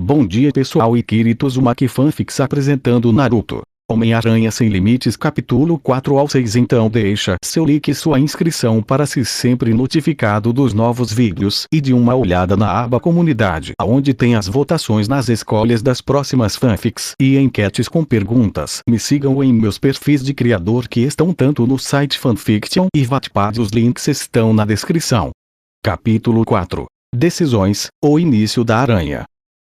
Bom dia pessoal e Kirito Uzumaki Fanfics apresentando Naruto. Homem-Aranha Sem Limites capítulo 4 ao 6. Então deixa seu like e sua inscrição para ser sempre notificado dos novos vídeos e de uma olhada na aba comunidade, onde tem as votações nas escolhas das próximas fanfics e enquetes com perguntas. Me sigam em meus perfis de criador que estão tanto no site Fanfiction e Wattpad, os links estão na descrição. Capítulo 4. Decisões, o início da aranha.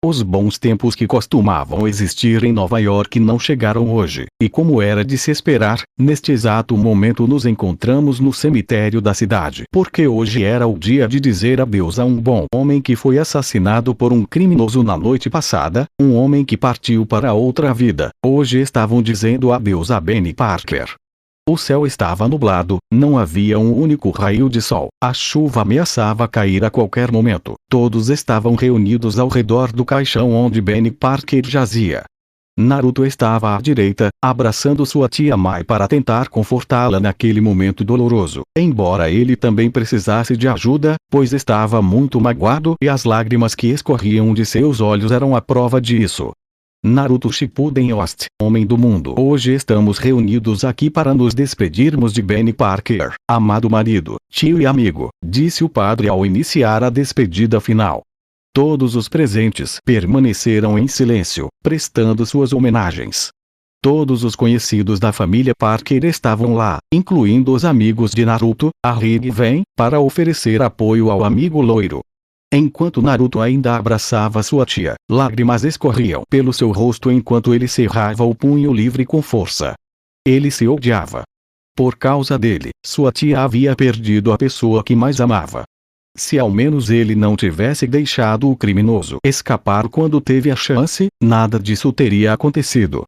Os bons tempos que costumavam existir em Nova York não chegaram hoje, e como era de se esperar, neste exato momento nos encontramos no cemitério da cidade. Porque hoje era o dia de dizer adeus a um bom homem que foi assassinado por um criminoso na noite passada, um homem que partiu para outra vida. Hoje estavam dizendo adeus a Benny Parker. O céu estava nublado, não havia um único raio de sol. A chuva ameaçava cair a qualquer momento. Todos estavam reunidos ao redor do caixão onde Benny Parker jazia. Naruto estava à direita, abraçando sua tia Mai para tentar confortá-la naquele momento doloroso. Embora ele também precisasse de ajuda, pois estava muito magoado e as lágrimas que escorriam de seus olhos eram a prova disso. Naruto Shippuden Host, homem do mundo. Hoje estamos reunidos aqui para nos despedirmos de Benny Parker, amado marido, tio e amigo, disse o padre ao iniciar a despedida final. Todos os presentes permaneceram em silêncio, prestando suas homenagens. Todos os conhecidos da família Parker estavam lá, incluindo os amigos de Naruto, a Rig vem, para oferecer apoio ao amigo loiro. Enquanto Naruto ainda abraçava sua tia, lágrimas escorriam pelo seu rosto enquanto ele cerrava o punho livre com força. Ele se odiava. Por causa dele, sua tia havia perdido a pessoa que mais amava. Se ao menos ele não tivesse deixado o criminoso escapar quando teve a chance, nada disso teria acontecido.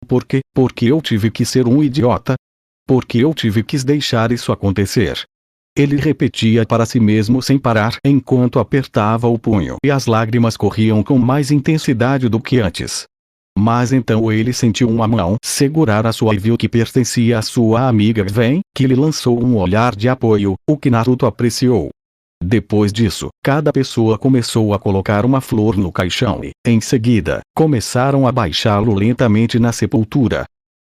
Por quê? Porque eu tive que ser um idiota? Porque eu tive que deixar isso acontecer? Ele repetia para si mesmo sem parar enquanto apertava o punho e as lágrimas corriam com mais intensidade do que antes. Mas então ele sentiu uma mão segurar a sua e viu que pertencia à sua amiga Ven, que lhe lançou um olhar de apoio, o que Naruto apreciou. Depois disso, cada pessoa começou a colocar uma flor no caixão e, em seguida, começaram a baixá-lo lentamente na sepultura.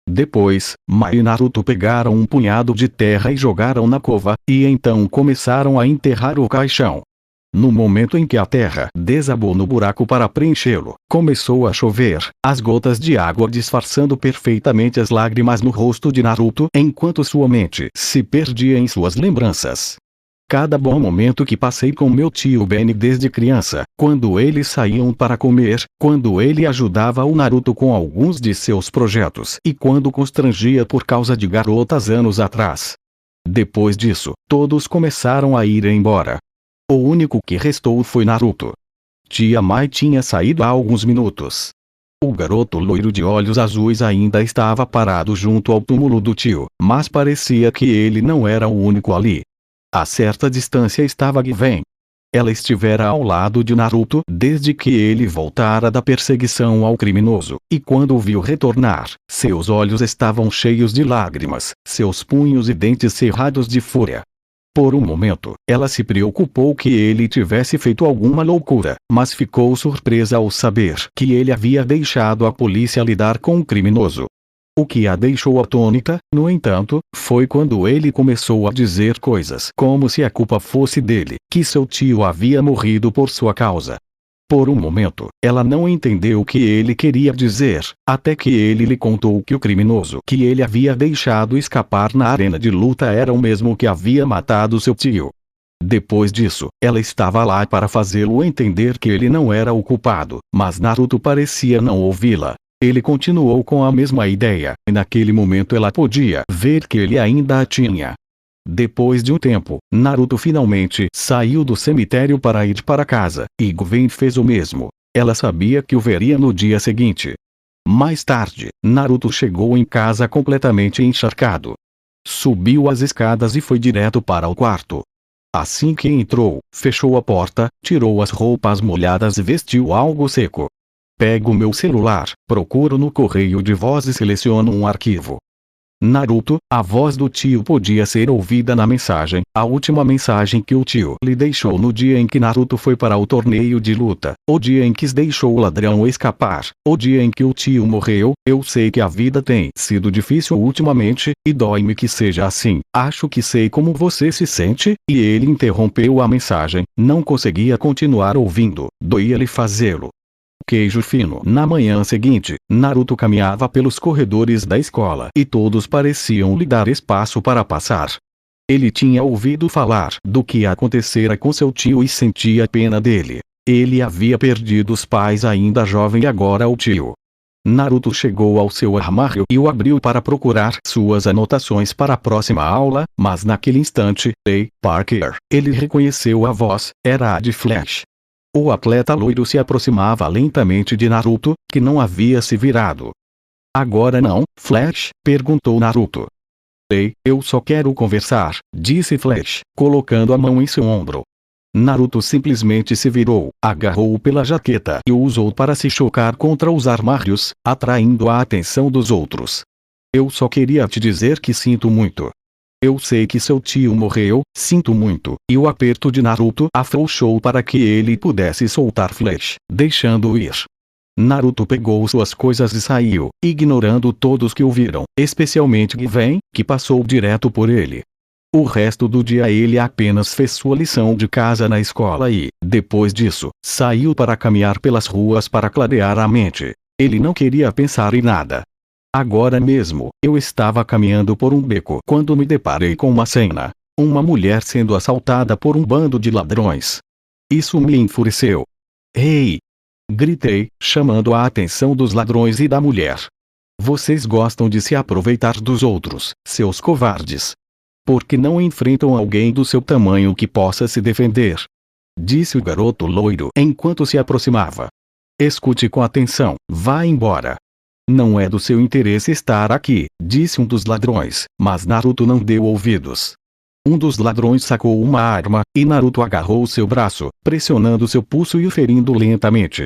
Depois, Mai e Naruto pegaram um punhado de terra e jogaram na cova, e então começaram a enterrar o caixão. No momento em que a terra desabou no buraco para preenchê-lo, começou a chover, as gotas de água disfarçando perfeitamente as lágrimas no rosto de Naruto enquanto sua mente se perdia em suas lembranças. Cada bom momento que passei com meu tio Benny desde criança, quando eles saíam para comer, quando ele ajudava o Naruto com alguns de seus projetos e quando constrangia por causa de garotas anos atrás. Depois disso, todos começaram a ir embora. O único que restou foi Naruto. Tia Mai tinha saído há alguns minutos. O garoto loiro de olhos azuis ainda estava parado junto ao túmulo do tio, mas parecia que ele não era o único ali. A certa distância estava Given. Ela estivera ao lado de Naruto desde que ele voltara da perseguição ao criminoso, e quando o viu retornar, seus olhos estavam cheios de lágrimas, seus punhos e dentes cerrados de fúria. Por um momento, ela se preocupou que ele tivesse feito alguma loucura, mas ficou surpresa ao saber que ele havia deixado a polícia lidar com o criminoso. O que a deixou atônita, no entanto, foi quando ele começou a dizer coisas como se a culpa fosse dele, que seu tio havia morrido por sua causa. Por um momento, ela não entendeu o que ele queria dizer, até que ele lhe contou que o criminoso que ele havia deixado escapar na arena de luta era o mesmo que havia matado seu tio. Depois disso, ela estava lá para fazê-lo entender que ele não era o culpado, mas Naruto parecia não ouvi-la. Ele continuou com a mesma ideia, e naquele momento ela podia ver que ele ainda a tinha. Depois de um tempo, Naruto finalmente saiu do cemitério para ir para casa, e Given fez o mesmo. Ela sabia que o veria no dia seguinte. Mais tarde, Naruto chegou em casa completamente encharcado. Subiu as escadas e foi direto para o quarto. Assim que entrou, fechou a porta, tirou as roupas molhadas e vestiu algo seco. Pego meu celular, procuro no correio de voz e seleciono um arquivo. Naruto, a voz do tio podia ser ouvida na mensagem, a última mensagem que o tio lhe deixou no dia em que Naruto foi para o torneio de luta, o dia em que deixou o ladrão escapar, o dia em que o tio morreu. Eu sei que a vida tem sido difícil ultimamente, e dói-me que seja assim. Acho que sei como você se sente. E ele interrompeu a mensagem, não conseguia continuar ouvindo, doía-lhe fazê-lo. Queijo fino. Na manhã seguinte, Naruto caminhava pelos corredores da escola e todos pareciam lhe dar espaço para passar. Ele tinha ouvido falar do que acontecera com seu tio e sentia pena dele. Ele havia perdido os pais ainda jovem e agora o tio. Naruto chegou ao seu armário e o abriu para procurar suas anotações para a próxima aula, mas naquele instante, Ei, Parker, ele reconheceu a voz, era a de Flash. O atleta loiro se aproximava lentamente de Naruto, que não havia se virado. Agora não, Flash? Perguntou Naruto. Ei, eu só quero conversar, disse Flash, colocando a mão em seu ombro. Naruto simplesmente se virou, agarrou-o pela jaqueta e o usou para se chocar contra os armários, atraindo a atenção dos outros. Eu só queria te dizer que sinto muito. Eu sei que seu tio morreu, sinto muito, e o aperto de Naruto afrouxou para que ele pudesse soltar Flash, deixando-o ir. Naruto pegou suas coisas e saiu, ignorando todos que o viram, especialmente Given, que passou direto por ele. O resto do dia ele apenas fez sua lição de casa na escola e, depois disso, saiu para caminhar pelas ruas para clarear a mente. Ele não queria pensar em nada. Agora mesmo, eu estava caminhando por um beco quando me deparei com uma cena. Uma mulher sendo assaltada por um bando de ladrões. Isso me enfureceu. Ei! Gritei, chamando a atenção dos ladrões e da mulher. Vocês gostam de se aproveitar dos outros, seus covardes. Por que não enfrentam alguém do seu tamanho que possa se defender? Disse o garoto loiro enquanto se aproximava. Escute com atenção, vá embora. Não é do seu interesse estar aqui, disse um dos ladrões, mas Naruto não deu ouvidos. Um dos ladrões sacou uma arma, e Naruto agarrou seu braço, pressionando seu pulso e o ferindo lentamente.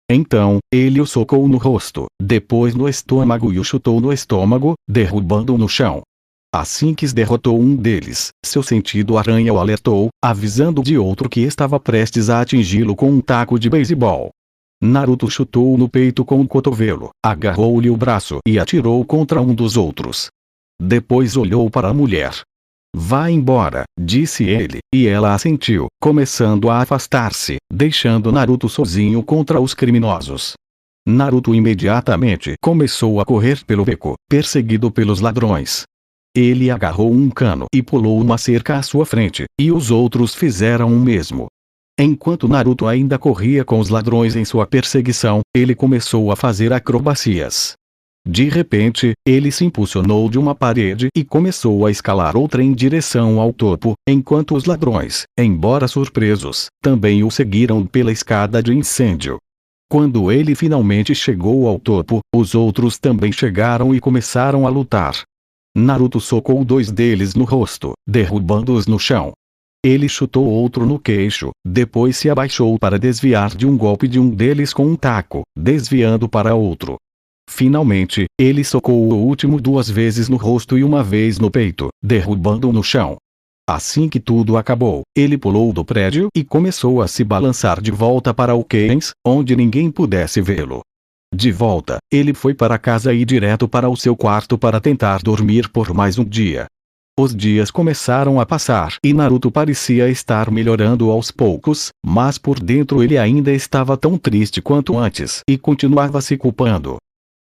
Então, ele o socou no rosto, depois no estômago e o chutou no estômago, derrubando-o no chão. Assim que derrotou um deles, seu sentido aranha o alertou, avisando de outro que estava prestes a atingi-lo com um taco de beisebol. Naruto chutou-o no peito com o cotovelo, agarrou-lhe o braço e atirou contra um dos outros. Depois olhou para a mulher. Vá embora, disse ele, e ela assentiu, começando a afastar-se, deixando Naruto sozinho contra os criminosos. Naruto imediatamente começou a correr pelo beco, perseguido pelos ladrões. Ele agarrou um cano e pulou uma cerca à sua frente, e os outros fizeram o mesmo. Enquanto Naruto ainda corria com os ladrões em sua perseguição, ele começou a fazer acrobacias. De repente, ele se impulsionou de uma parede e começou a escalar outra em direção ao topo, enquanto os ladrões, embora surpresos, também o seguiram pela escada de incêndio. Quando ele finalmente chegou ao topo, os outros também chegaram e começaram a lutar. Naruto socou dois deles no rosto, derrubando-os no chão. Ele chutou outro no queixo, depois se abaixou para desviar de um golpe de um deles com um taco, desviando para outro. Finalmente, ele socou o último duas vezes no rosto e uma vez no peito, derrubando-o no chão. Assim que tudo acabou, ele pulou do prédio e começou a se balançar de volta para o Kens, onde ninguém pudesse vê-lo. De volta, ele foi para casa e direto para o seu quarto para tentar dormir por mais um dia. Os dias começaram a passar e Naruto parecia estar melhorando aos poucos, mas por dentro ele ainda estava tão triste quanto antes e continuava se culpando.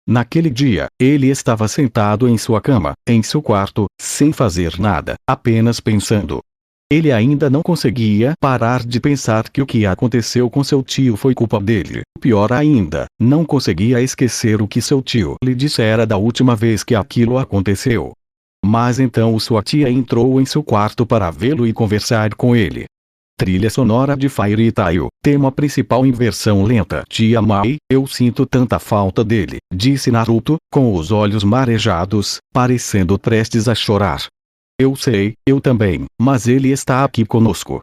Naquele dia, ele estava sentado em sua cama, em seu quarto, sem fazer nada, apenas pensando. Ele ainda não conseguia parar de pensar que o que aconteceu com seu tio foi culpa dele. Pior ainda, não conseguia esquecer o que seu tio lhe dissera da última vez que aquilo aconteceu. Mas então sua tia entrou em seu quarto para vê-lo e conversar com ele. Trilha sonora de Fairy Tail, tema principal em versão lenta. Tia Mai, eu sinto tanta falta dele, disse Naruto, com os olhos marejados, parecendo prestes a chorar. Eu sei, eu também, mas ele está aqui conosco.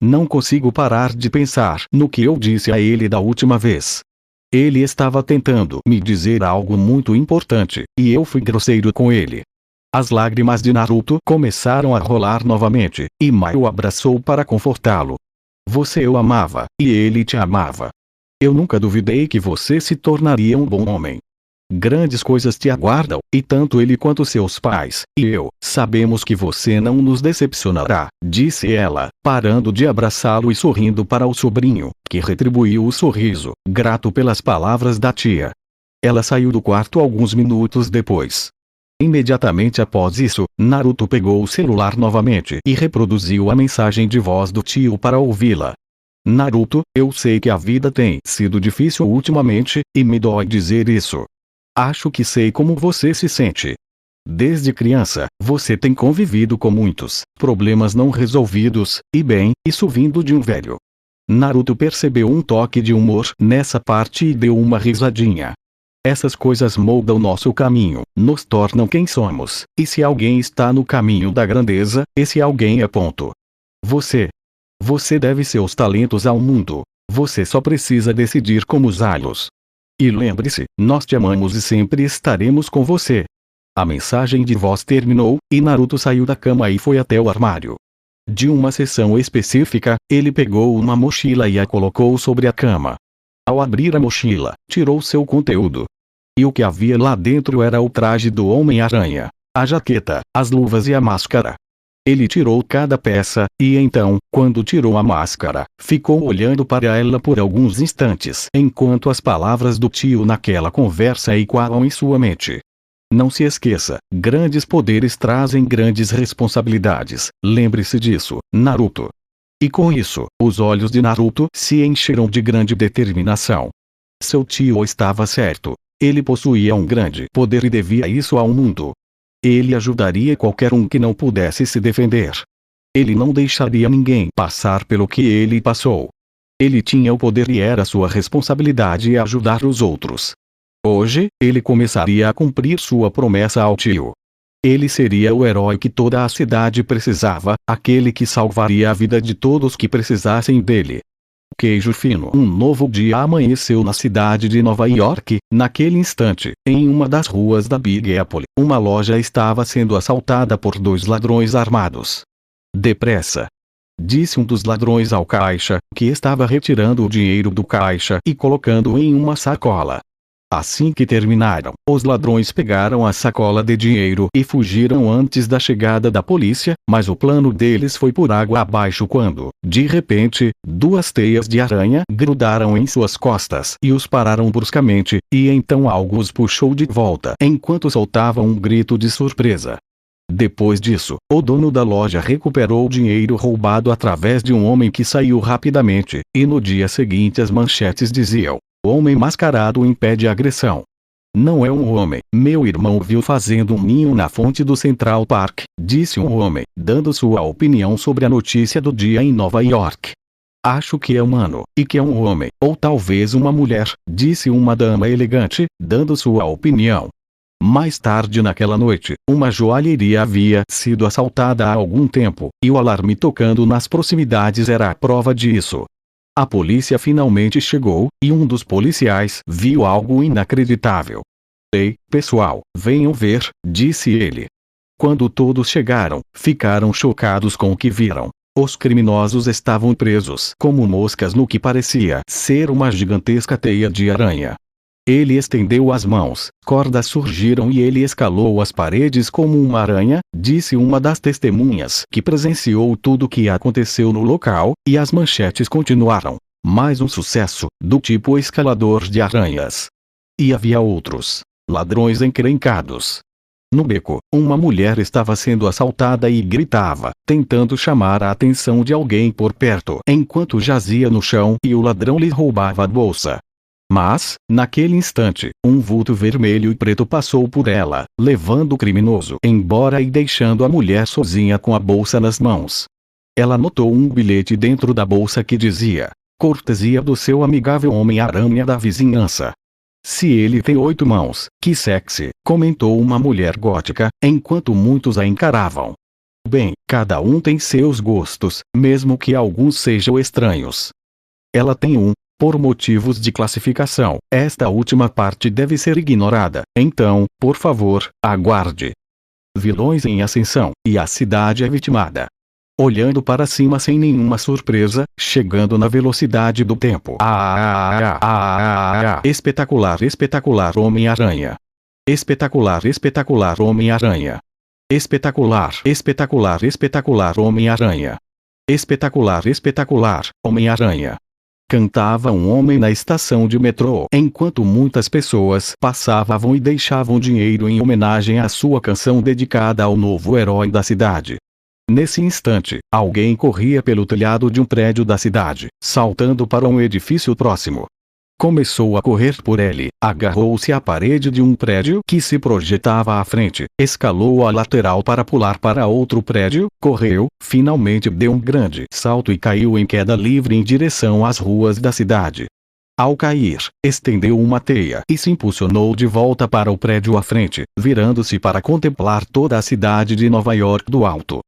Não consigo parar de pensar no que eu disse a ele da última vez. Ele estava tentando me dizer algo muito importante, e eu fui grosseiro com ele. As lágrimas de Naruto começaram a rolar novamente, e Mai o abraçou para confortá-lo. Você o amava, e ele te amava. Eu nunca duvidei que você se tornaria um bom homem. Grandes coisas te aguardam, e tanto ele quanto seus pais, e eu, sabemos que você não nos decepcionará, disse ela, parando de abraçá-lo e sorrindo para o sobrinho, que retribuiu o sorriso, grato pelas palavras da tia. Ela saiu do quarto alguns minutos depois. Imediatamente após isso, Naruto pegou o celular novamente e reproduziu a mensagem de voz do tio para ouvi-la. Naruto, eu sei que a vida tem sido difícil ultimamente, e me dói dizer isso. Acho que sei como você se sente. Desde criança, você tem convivido com muitos problemas não resolvidos, e bem, isso vindo de um velho. Naruto percebeu um toque de humor nessa parte e deu uma risadinha. Essas coisas moldam nosso caminho, nos tornam quem somos, e se alguém está no caminho da grandeza, esse alguém é ponto. Você. Você deve seus talentos ao mundo. Você só precisa decidir como usá-los. E lembre-se, nós te amamos e sempre estaremos com você. A mensagem de voz terminou, e Naruto saiu da cama e foi até o armário. De uma seção específica, ele pegou uma mochila e a colocou sobre a cama. Ao abrir a mochila, tirou seu conteúdo. E o que havia lá dentro era o traje do Homem-Aranha, a jaqueta, as luvas e a máscara. Ele tirou cada peça, e então, quando tirou a máscara, ficou olhando para ela por alguns instantes enquanto as palavras do tio naquela conversa ecoavam em sua mente. Não se esqueça, grandes poderes trazem grandes responsabilidades, lembre-se disso, Naruto. E com isso, os olhos de Naruto se encheram de grande determinação. Seu tio estava certo. Ele possuía um grande poder e devia isso ao mundo. Ele ajudaria qualquer um que não pudesse se defender. Ele não deixaria ninguém passar pelo que ele passou. Ele tinha o poder e era sua responsabilidade ajudar os outros. Hoje, ele começaria a cumprir sua promessa ao tio. Ele seria o herói que toda a cidade precisava, aquele que salvaria a vida de todos que precisassem dele. Queijo fino. Um novo dia amanheceu na cidade de Nova York. Naquele instante, em uma das ruas da Big Apple, uma loja estava sendo assaltada por 2 ladrões armados. Depressa! Disse um dos ladrões ao caixa, que estava retirando o dinheiro do caixa e colocando em uma sacola. Assim que terminaram, os ladrões pegaram a sacola de dinheiro e fugiram antes da chegada da polícia, mas o plano deles foi por água abaixo quando, de repente, 2 teias de aranha grudaram em suas costas e os pararam bruscamente, e então algo os puxou de volta enquanto soltavam um grito de surpresa. Depois disso, o dono da loja recuperou o dinheiro roubado através de um homem que saiu rapidamente, e no dia seguinte as manchetes diziam: o homem mascarado impede a agressão. Não é um homem, meu irmão viu fazendo um ninho na fonte do Central Park, disse um homem, dando sua opinião sobre a notícia do dia em Nova York. Acho que é humano, e que é um homem, ou talvez uma mulher, disse uma dama elegante, dando sua opinião. Mais tarde naquela noite, uma joalheria havia sido assaltada há algum tempo, e o alarme tocando nas proximidades era a prova disso. A polícia finalmente chegou, e um dos policiais viu algo inacreditável. Ei, pessoal, venham ver, disse ele. Quando todos chegaram, ficaram chocados com o que viram. Os criminosos estavam presos como moscas no que parecia ser uma gigantesca teia de aranha. Ele estendeu as mãos, cordas surgiram e ele escalou as paredes como uma aranha, disse uma das testemunhas que presenciou tudo o que aconteceu no local, e as manchetes continuaram. Mais um sucesso, do tipo escalador de aranhas. E havia outros. Ladrões encrencados. No beco, uma mulher estava sendo assaltada e gritava, tentando chamar a atenção de alguém por perto, enquanto jazia no chão e o ladrão lhe roubava a bolsa. Mas, naquele instante, um vulto vermelho e preto passou por ela, levando o criminoso embora e deixando a mulher sozinha com a bolsa nas mãos. Ela notou um bilhete dentro da bolsa que dizia: cortesia do seu amigável Homem-Aranha da vizinhança. Se ele tem 8 mãos, que sexy, comentou uma mulher gótica, enquanto muitos a encaravam. Bem, cada um tem seus gostos, mesmo que alguns sejam estranhos. Ela tem um. Por motivos de classificação, esta última parte deve ser ignorada, então, por favor, aguarde. vilões em ascensão, e a cidade é vitimada. Olhando para cima sem nenhuma surpresa, chegando na velocidade do tempo. Espetacular, espetacular Homem-Aranha. Espetacular, espetacular Homem-Aranha. Espetacular, espetacular, espetacular Homem-Aranha. Espetacular, espetacular Homem-Aranha. Cantava um homem na estação de metrô, enquanto muitas pessoas passavam e deixavam dinheiro em homenagem à sua canção dedicada ao novo herói da cidade. Nesse instante, alguém corria pelo telhado de um prédio da cidade, saltando para um edifício próximo. Começou a correr por ele, agarrou-se à parede de um prédio que se projetava à frente, escalou a lateral para pular para outro prédio, correu, finalmente deu um grande salto e caiu em queda livre em direção às ruas da cidade. Ao cair, estendeu uma teia e se impulsionou de volta para o prédio à frente, virando-se para contemplar toda a cidade de Nova York do alto.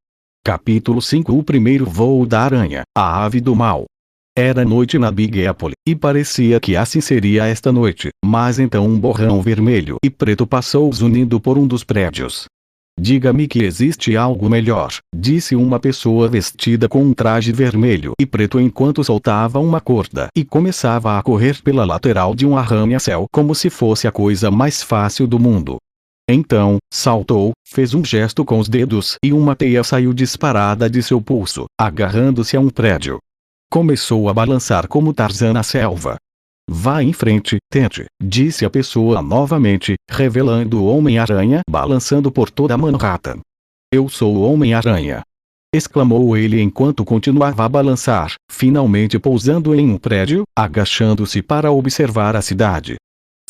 Capítulo 5 O primeiro voo da aranha, a ave do mal. Era noite na Big Apple, e parecia que assim seria esta noite, mas então um borrão vermelho e preto passou zunindo por um dos prédios. Diga-me que existe algo melhor, disse uma pessoa vestida com um traje vermelho e preto enquanto soltava uma corda e começava a correr pela lateral de um arranha-céu como se fosse a coisa mais fácil do mundo. Então, saltou, fez um gesto com os dedos e uma teia saiu disparada de seu pulso, agarrando-se a um prédio. Começou a balançar como Tarzan na selva. Vá em frente, tente, disse a pessoa novamente, revelando o Homem-Aranha balançando por toda Manhattan. Eu sou o Homem-Aranha! Exclamou ele enquanto continuava a balançar, finalmente pousando em um prédio, agachando-se para observar a cidade.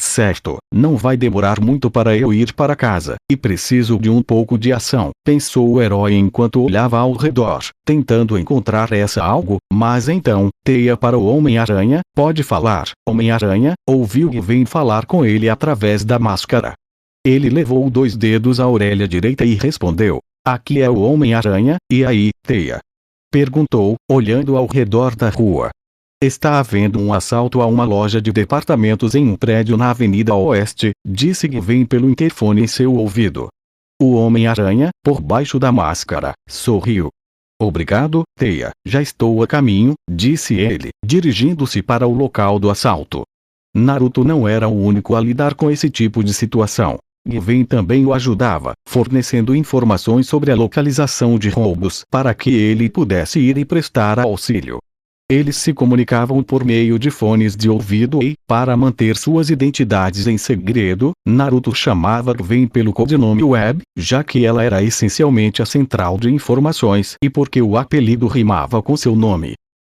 Certo, não vai demorar muito para eu ir para casa, e preciso de um pouco de ação, pensou o herói enquanto olhava ao redor, tentando encontrar essa algo, mas então, teia para o Homem-Aranha, pode falar, Homem-Aranha, ouviu Gwen falar com ele através da máscara. Ele levou 2 dedos à orelha direita e respondeu, aqui é o Homem-Aranha, e aí, teia? Perguntou, olhando ao redor da rua. Está havendo um assalto a uma loja de departamentos em um prédio na Avenida Oeste, disse Gwen pelo interfone em seu ouvido. O Homem-Aranha, por baixo da máscara, sorriu. Obrigado, teia, já estou a caminho, disse ele, dirigindo-se para o local do assalto. Naruto não era o único a lidar com esse tipo de situação. Gwen também o ajudava, fornecendo informações sobre a localização de roubos para que ele pudesse ir e prestar auxílio. Eles se comunicavam por meio de fones de ouvido e, para manter suas identidades em segredo, Naruto chamava Gwen pelo codinome Web, já que ela era essencialmente a central de informações e porque o apelido rimava com seu nome.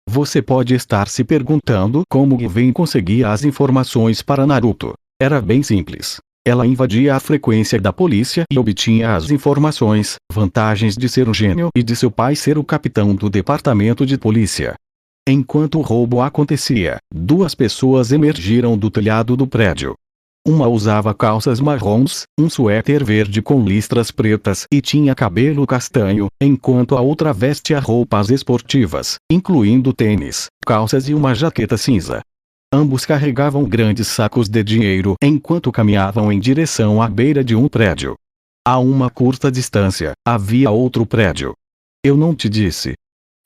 Você pode estar se perguntando como Gwen conseguia as informações para Naruto. Era bem simples. Ela invadia a frequência da polícia e obtinha as informações, vantagens de ser um gênio e de seu pai ser o capitão do departamento de polícia. Enquanto o roubo acontecia, 2 pessoas emergiram do telhado do prédio. Uma usava calças marrons, um suéter verde com listras pretas e tinha cabelo castanho, enquanto a outra vestia roupas esportivas, incluindo tênis, calças e uma jaqueta cinza. Ambos carregavam grandes sacos de dinheiro enquanto caminhavam em direção à beira de um prédio. A uma curta distância, havia outro prédio. Eu não te disse.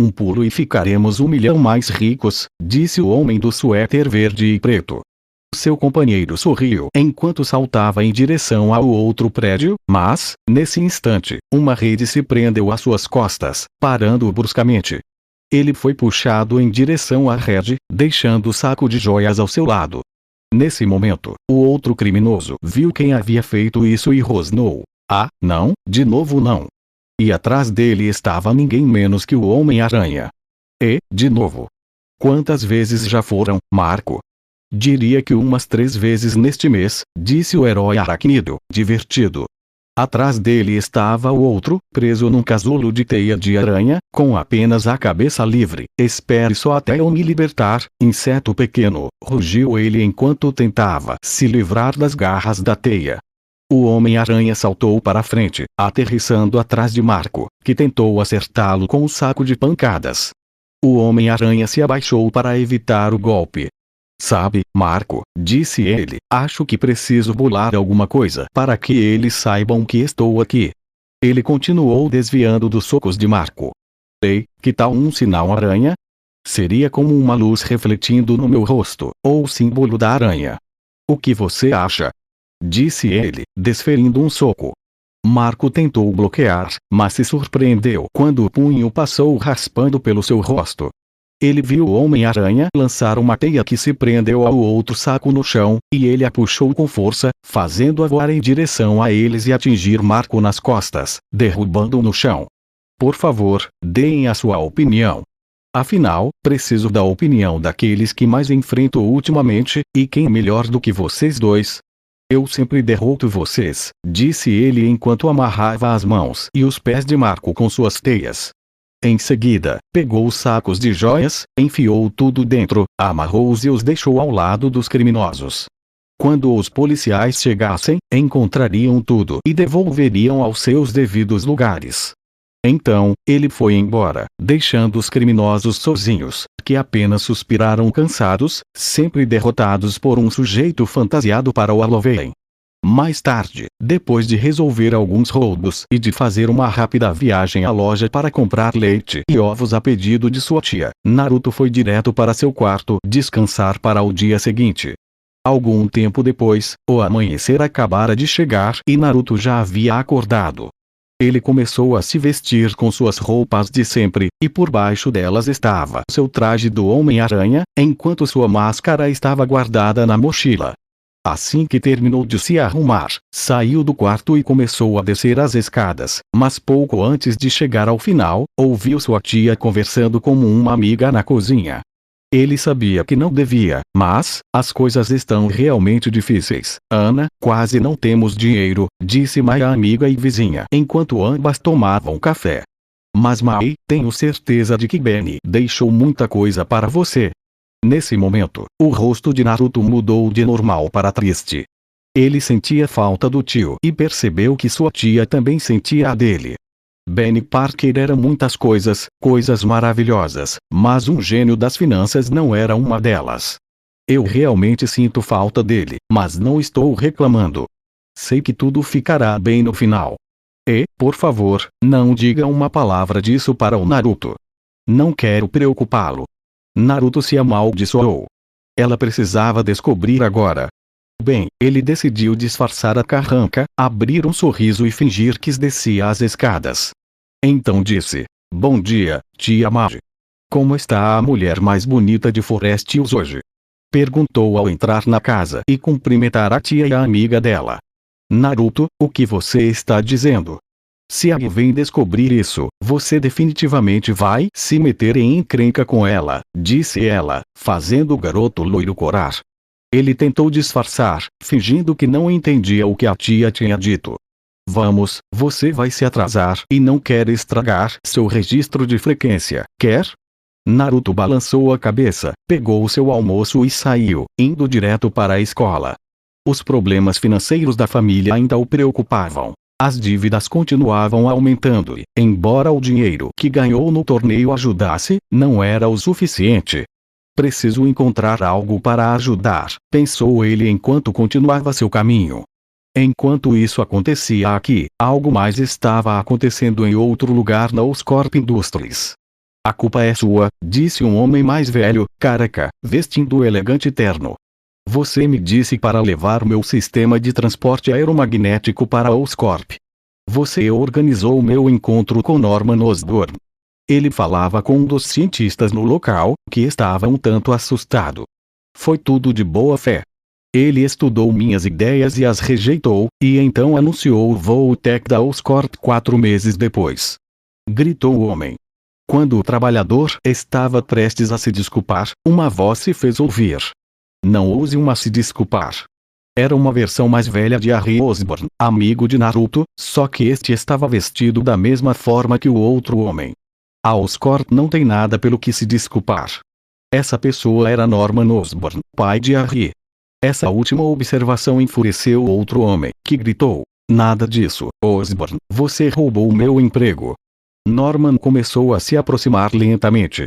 Um pulo e ficaremos 1 milhão mais ricos, disse o homem do suéter verde e preto. Seu companheiro sorriu enquanto saltava em direção ao outro prédio, mas, nesse instante, uma rede se prendeu às suas costas, parando-o bruscamente. Ele foi puxado em direção à rede, deixando o saco de joias ao seu lado. Nesse momento, o outro criminoso viu quem havia feito isso e rosnou. Ah, não, de novo não. E atrás dele estava ninguém menos que o Homem-Aranha. E, de novo. Quantas vezes já foram, Marco? Diria que umas 3 vezes neste mês, disse o herói aracnídeo, divertido. Atrás dele estava o outro, preso num casulo de teia de aranha, com apenas a cabeça livre. Espere só até eu me libertar, inseto pequeno, rugiu ele enquanto tentava se livrar das garras da teia. O Homem-Aranha saltou para a frente, aterrissando atrás de Marco, que tentou acertá-lo com o saco de pancadas. O Homem-Aranha se abaixou para evitar o golpe. Sabe, Marco, disse ele, acho que preciso bolar alguma coisa para que eles saibam que estou aqui. Ele continuou desviando dos socos de Marco. Ei, que tal um sinal aranha? Seria como uma luz refletindo no meu rosto, ou o símbolo da aranha. O que você acha? Disse ele, desferindo um soco. Marco tentou bloquear, mas se surpreendeu quando o punho passou raspando pelo seu rosto. Ele viu o Homem-Aranha lançar uma teia que se prendeu ao outro saco no chão, e ele a puxou com força, fazendo-a voar em direção a eles e atingir Marco nas costas, derrubando-o no chão. Por favor, deem a sua opinião. Afinal, preciso da opinião daqueles que mais enfrento ultimamente, e quem melhor do que vocês dois? Eu sempre derroto vocês, disse ele enquanto amarrava as mãos e os pés de Marco com suas teias. Em seguida, pegou os sacos de joias, enfiou tudo dentro, amarrou-os e os deixou ao lado dos criminosos. Quando os policiais chegassem, encontrariam tudo e devolveriam aos seus devidos lugares. Então, ele foi embora, deixando os criminosos sozinhos, que apenas suspiraram cansados, sempre derrotados por um sujeito fantasiado para o Halloween. Mais tarde, depois de resolver alguns roubos e de fazer uma rápida viagem à loja para comprar leite e ovos a pedido de sua tia, Naruto foi direto para seu quarto descansar para o dia seguinte. Algum tempo depois, o amanhecer acabara de chegar e Naruto já havia acordado. Ele começou a se vestir com suas roupas de sempre, e por baixo delas estava seu traje do Homem-Aranha, enquanto sua máscara estava guardada na mochila. Assim que terminou de se arrumar, saiu do quarto e começou a descer as escadas, mas pouco antes de chegar ao final, ouviu sua tia conversando com uma amiga na cozinha. Ele sabia que não devia, mas, as coisas estão realmente difíceis, Ana, quase não temos dinheiro, disse Mai, amiga e vizinha, enquanto ambas tomavam café. Mas Mai, tenho certeza de que Benny deixou muita coisa para você. Nesse momento, o rosto de Naruto mudou de normal para triste. Ele sentia falta do tio e percebeu que sua tia também sentia a dele. Benny Parker era muitas coisas, coisas maravilhosas, mas um gênio das finanças não era uma delas. Eu realmente sinto falta dele, mas não estou reclamando. Sei que tudo ficará bem no final. E, por favor, não diga uma palavra disso para o Naruto. Não quero preocupá-lo. Naruto se amaldiçoou. Ela precisava descobrir agora. Bem, ele decidiu disfarçar a carranca, abrir um sorriso e fingir que descia as escadas. Então disse: Bom dia, tia Mari. Como está a mulher mais bonita de Forest Hills hoje? Perguntou ao entrar na casa e cumprimentar a tia e a amiga dela. Naruto, o que você está dizendo? Se alguém descobrir isso, você definitivamente vai se meter em encrenca com ela, disse ela, fazendo o garoto loiro corar. Ele tentou disfarçar, fingindo que não entendia o que a tia tinha dito. Vamos, você vai se atrasar e não quer estragar seu registro de frequência, quer? Naruto balançou a cabeça, pegou o seu almoço e saiu, indo direto para a escola. Os problemas financeiros da família ainda o preocupavam. As dívidas continuavam aumentando e, embora o dinheiro que ganhou no torneio ajudasse, não era o suficiente. Preciso encontrar algo para ajudar, pensou ele enquanto continuava seu caminho. Enquanto isso acontecia aqui, algo mais estava acontecendo em outro lugar na Oscorp Industries. A culpa é sua, disse um homem mais velho, careca, vestindo o elegante terno. Você me disse para levar meu sistema de transporte aeromagnético para Oscorp. Você organizou meu encontro com Norman Osborn. Ele falava com um dos cientistas no local, que estava um tanto assustado. Foi tudo de boa fé. Ele estudou minhas ideias e as rejeitou, e então anunciou o voo tech da Oscorp 4 meses depois. Gritou o homem. Quando o trabalhador estava prestes a se desculpar, uma voz se fez ouvir. Não ouse uma se desculpar. Era uma versão mais velha de Harry Osborn, amigo de Naruto, só que este estava vestido da mesma forma que o outro homem. A Oscorp não tem nada pelo que se desculpar. Essa pessoa era Norman Osborn, pai de Harry. Essa última observação enfureceu o outro homem, que gritou: Nada disso, Osborn, você roubou meu emprego. Norman começou a se aproximar lentamente.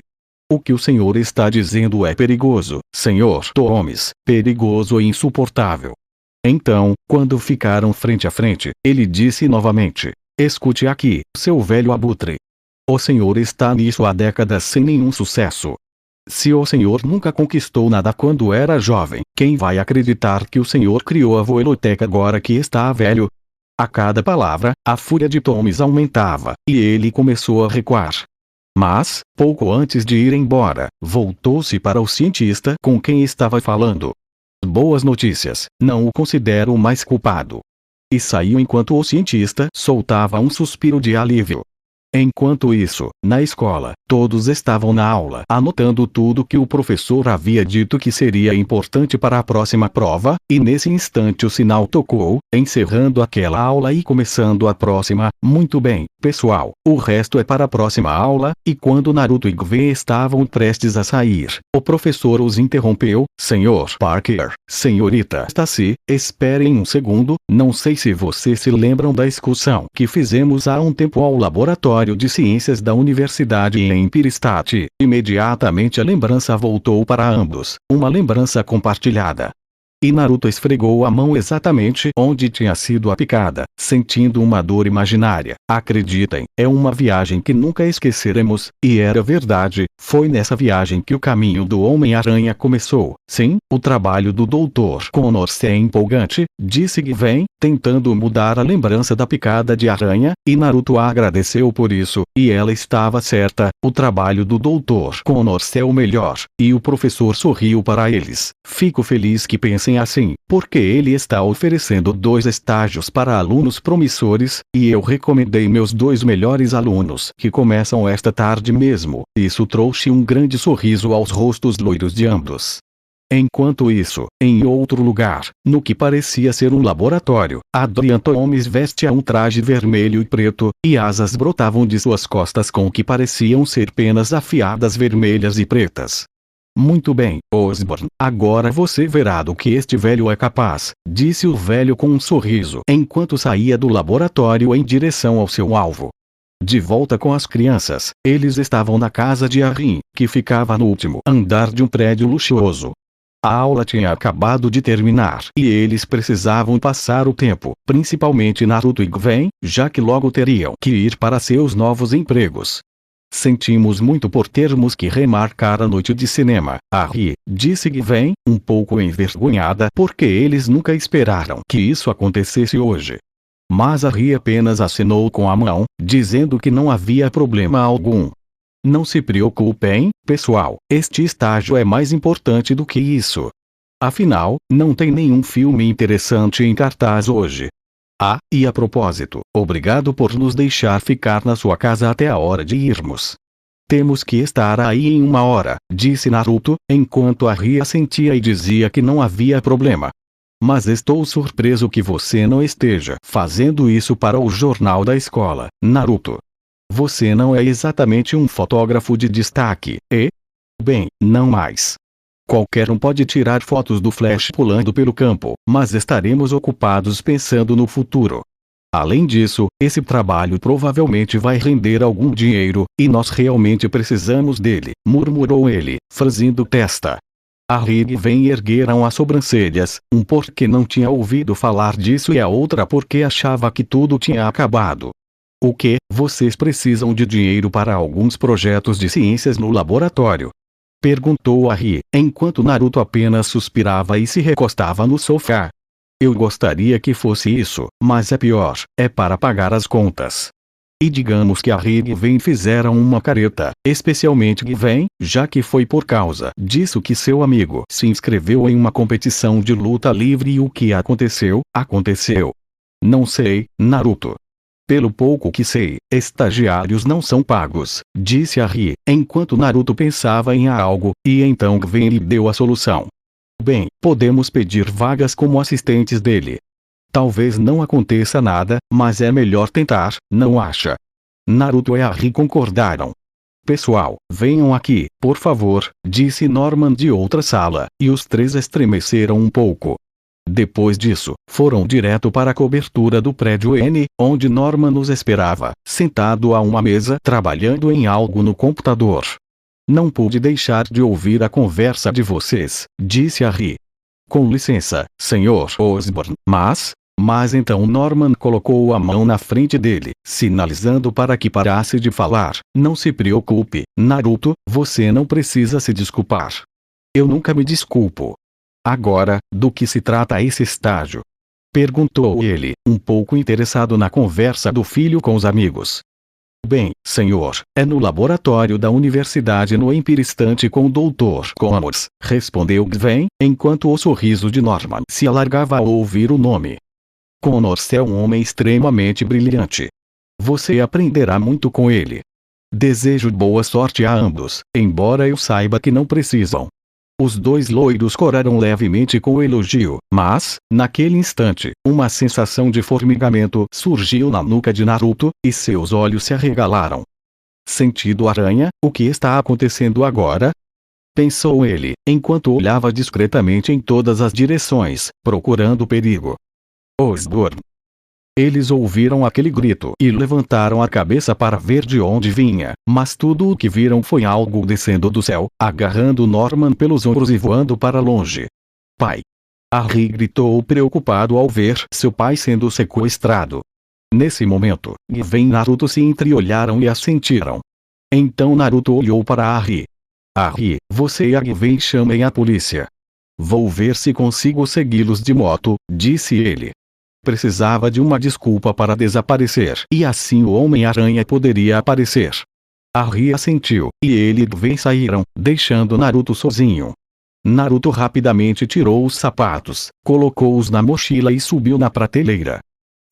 O que o senhor está dizendo é perigoso, senhor Thomas, perigoso e insuportável. Então, quando ficaram frente a frente, ele disse novamente: Escute aqui, seu velho abutre. O senhor está nisso há décadas sem nenhum sucesso. Se o senhor nunca conquistou nada quando era jovem, quem vai acreditar que o senhor criou a voeloteca agora que está velho? A cada palavra, a fúria de Thomas aumentava, e ele começou a recuar. Mas, pouco antes de ir embora, voltou-se para o cientista com quem estava falando. Boas notícias, não o considero mais culpado. E saiu enquanto o cientista soltava um suspiro de alívio. Enquanto isso, na escola, todos estavam na aula anotando tudo que o professor havia dito que seria importante para a próxima prova, e nesse instante o sinal tocou, encerrando aquela aula e começando a próxima. Muito bem, pessoal, o resto é para a próxima aula. E quando Naruto e Gwen estavam prestes a sair, o professor os interrompeu. Senhor Parker, senhorita Stacy, esperem um segundo, não sei se vocês se lembram da excursão que fizemos há um tempo ao laboratório de ciências da universidade em Empire-State. Imediatamente a lembrança voltou para ambos, uma lembrança compartilhada. E Naruto esfregou a mão exatamente onde tinha sido a picada, sentindo uma dor imaginária. Acreditem, é uma viagem que nunca esqueceremos, e era verdade, foi nessa viagem que o caminho do Homem-Aranha começou. Sim, o trabalho do Dr. Connors é empolgante, disse Gwen, tentando mudar a lembrança da picada de aranha, e Naruto agradeceu por isso, e ela estava certa, o trabalho do Dr. Connors é o melhor, e o professor sorriu para eles. Fico feliz que pensem assim, porque ele está oferecendo 2 estágios para alunos promissores, e eu recomendei meus 2 melhores alunos, que começam esta tarde mesmo. Isso trouxe um grande sorriso aos rostos loiros de ambos. Enquanto isso, em outro lugar, no que parecia ser um laboratório, Adrian Thomas vestia um traje vermelho e preto, e asas brotavam de suas costas com o que pareciam ser penas afiadas vermelhas e pretas. Muito bem, Osborn, agora você verá do que este velho é capaz, disse o velho com um sorriso enquanto saía do laboratório em direção ao seu alvo. De volta com as crianças, eles estavam na casa de Arrin, que ficava no último andar de um prédio luxuoso. A aula tinha acabado de terminar e eles precisavam passar o tempo, principalmente Naruto e Gwen, já que logo teriam que ir para seus novos empregos. Sentimos muito por termos que remarcar a noite de cinema, Arrin, disse Gwen, um pouco envergonhada porque eles nunca esperaram que isso acontecesse hoje. Mas Arrin apenas acenou com a mão, dizendo que não havia problema algum. Não se preocupem, pessoal, este estágio é mais importante do que isso. Afinal, não tem nenhum filme interessante em cartaz hoje. Ah, e a propósito, obrigado por nos deixar ficar na sua casa até a hora de irmos. Temos que estar aí em 1 hora, disse Naruto, enquanto Arrin assentia e dizia que não havia problema. Mas estou surpreso que você não esteja fazendo isso para o jornal da escola, Naruto. Você não é exatamente um fotógrafo de destaque, e? Bem, não mais. Qualquer um pode tirar fotos do Flash pulando pelo campo, mas estaremos ocupados pensando no futuro. Além disso, esse trabalho provavelmente vai render algum dinheiro, e nós realmente precisamos dele, murmurou ele, franzindo testa. Arrin e Gwen ergueram as sobrancelhas, um porque não tinha ouvido falar disso e a outra porque achava que tudo tinha acabado. O que? Vocês precisam de dinheiro para alguns projetos de ciências no laboratório? Perguntou Arrin, enquanto Naruto apenas suspirava e se recostava no sofá. Eu gostaria que fosse isso, mas é pior, é para pagar as contas. E digamos que Arrin e Gwen fizeram uma careta, especialmente Gwen, já que foi por causa disso que seu amigo se inscreveu em uma competição de luta livre e o que aconteceu, aconteceu. Não sei, Naruto. Pelo pouco que sei, estagiários não são pagos, disse Arrin, enquanto Naruto pensava em algo, e então Gwen lhe deu a solução. Bem, podemos pedir vagas como assistentes dele. Talvez não aconteça nada, mas é melhor tentar, não acha? Naruto e Arrin concordaram. Pessoal, venham aqui, por favor, disse Norman de outra sala, e os 3 estremeceram um pouco. Depois disso, foram direto para a cobertura do prédio N, onde Norman os esperava, sentado a uma mesa trabalhando em algo no computador. Não pude deixar de ouvir a conversa de vocês, disse Arrin. Com licença, Sr. Osborn, mas Mas então Norman colocou a mão na frente dele, sinalizando para que parasse de falar. Não se preocupe, Naruto, você não precisa se desculpar. Eu nunca me desculpo. Agora, do que se trata esse estágio? Perguntou ele, um pouco interessado na conversa do filho com os amigos. Bem, senhor, é no laboratório da universidade no Empiristante com o Dr. Connors, respondeu Gwen, enquanto o sorriso de Norman se alargava ao ouvir o nome. Connors é um homem extremamente brilhante. Você aprenderá muito com ele. Desejo boa sorte a ambos, embora eu saiba que não precisam. Os dois loiros coraram levemente com o elogio, mas, naquele instante, uma sensação de formigamento surgiu na nuca de Naruto, e seus olhos se arregalaram. Sentido aranha, o que está acontecendo agora? Pensou ele, enquanto olhava discretamente em todas as direções, procurando perigo. Osborn. Eles ouviram aquele grito e levantaram a cabeça para ver de onde vinha, mas tudo o que viram foi algo descendo do céu, agarrando Norman pelos ombros e voando para longe. Pai! Harry gritou preocupado ao ver seu pai sendo sequestrado. Nesse momento, Gwen e Naruto se entreolharam e assentiram. Então Naruto olhou para Harry. Harry, você e a Gwen chamem a polícia. Vou ver se consigo segui-los de moto, disse ele. Precisava de uma desculpa para desaparecer, e assim o Homem-Aranha poderia aparecer. Harry assentiu, e ele e Gwen saíram, deixando Naruto sozinho. Naruto rapidamente tirou os sapatos, colocou-os na mochila e subiu na prateleira.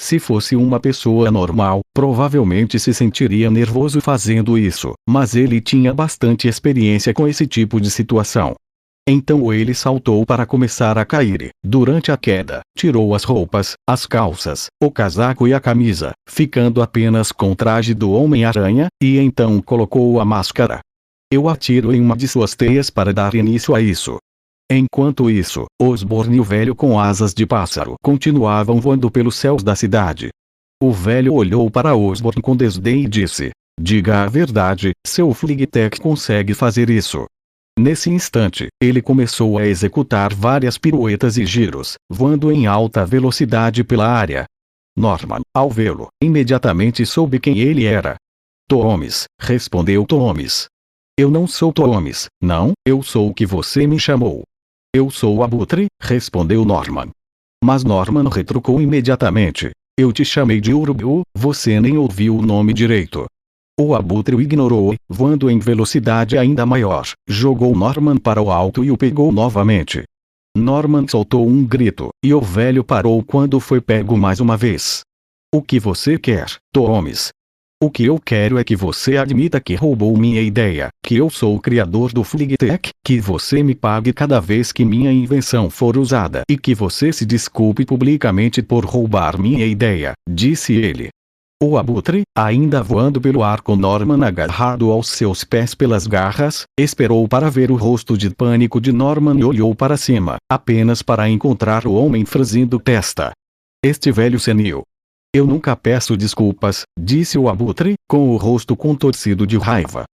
Se fosse uma pessoa normal, provavelmente se sentiria nervoso fazendo isso, mas ele tinha bastante experiência com esse tipo de situação. Então ele saltou para começar a cair. Durante a queda, tirou as roupas, as calças, o casaco e a camisa, ficando apenas com o traje do Homem-Aranha, e então colocou a máscara. Eu atiro em uma de suas teias para dar início a isso. Enquanto isso, Osborn e o velho com asas de pássaro continuavam voando pelos céus da cidade. O velho olhou para Osborn com desdém e disse: diga a verdade, seu Fligtech consegue fazer isso. Nesse instante, ele começou a executar várias piruetas e giros, voando em alta velocidade pela área. Norman, ao vê-lo, imediatamente soube quem ele era. Toomes, respondeu Toomes. Eu não sou Toomes, não, eu sou o que você me chamou. Eu sou o Abutre, respondeu Norman. Mas Norman retrucou imediatamente. Eu te chamei de Urubu, você nem ouviu o nome direito. O Abutre o ignorou e, voando em velocidade ainda maior, jogou Norman para o alto e o pegou novamente. Norman soltou um grito, e o velho parou quando foi pego mais uma vez. O que você quer, Toomes? O que eu quero é que você admita que roubou minha ideia, que eu sou o criador do Fligtech, que você me pague cada vez que minha invenção for usada e que você se desculpe publicamente por roubar minha ideia, disse ele. O Abutre, ainda voando pelo ar com Norman agarrado aos seus pés pelas garras, esperou para ver o rosto de pânico de Norman e olhou para cima, apenas para encontrar o homem franzindo testa. Este velho senil. Eu nunca peço desculpas, disse o Abutre, com o rosto contorcido de raiva.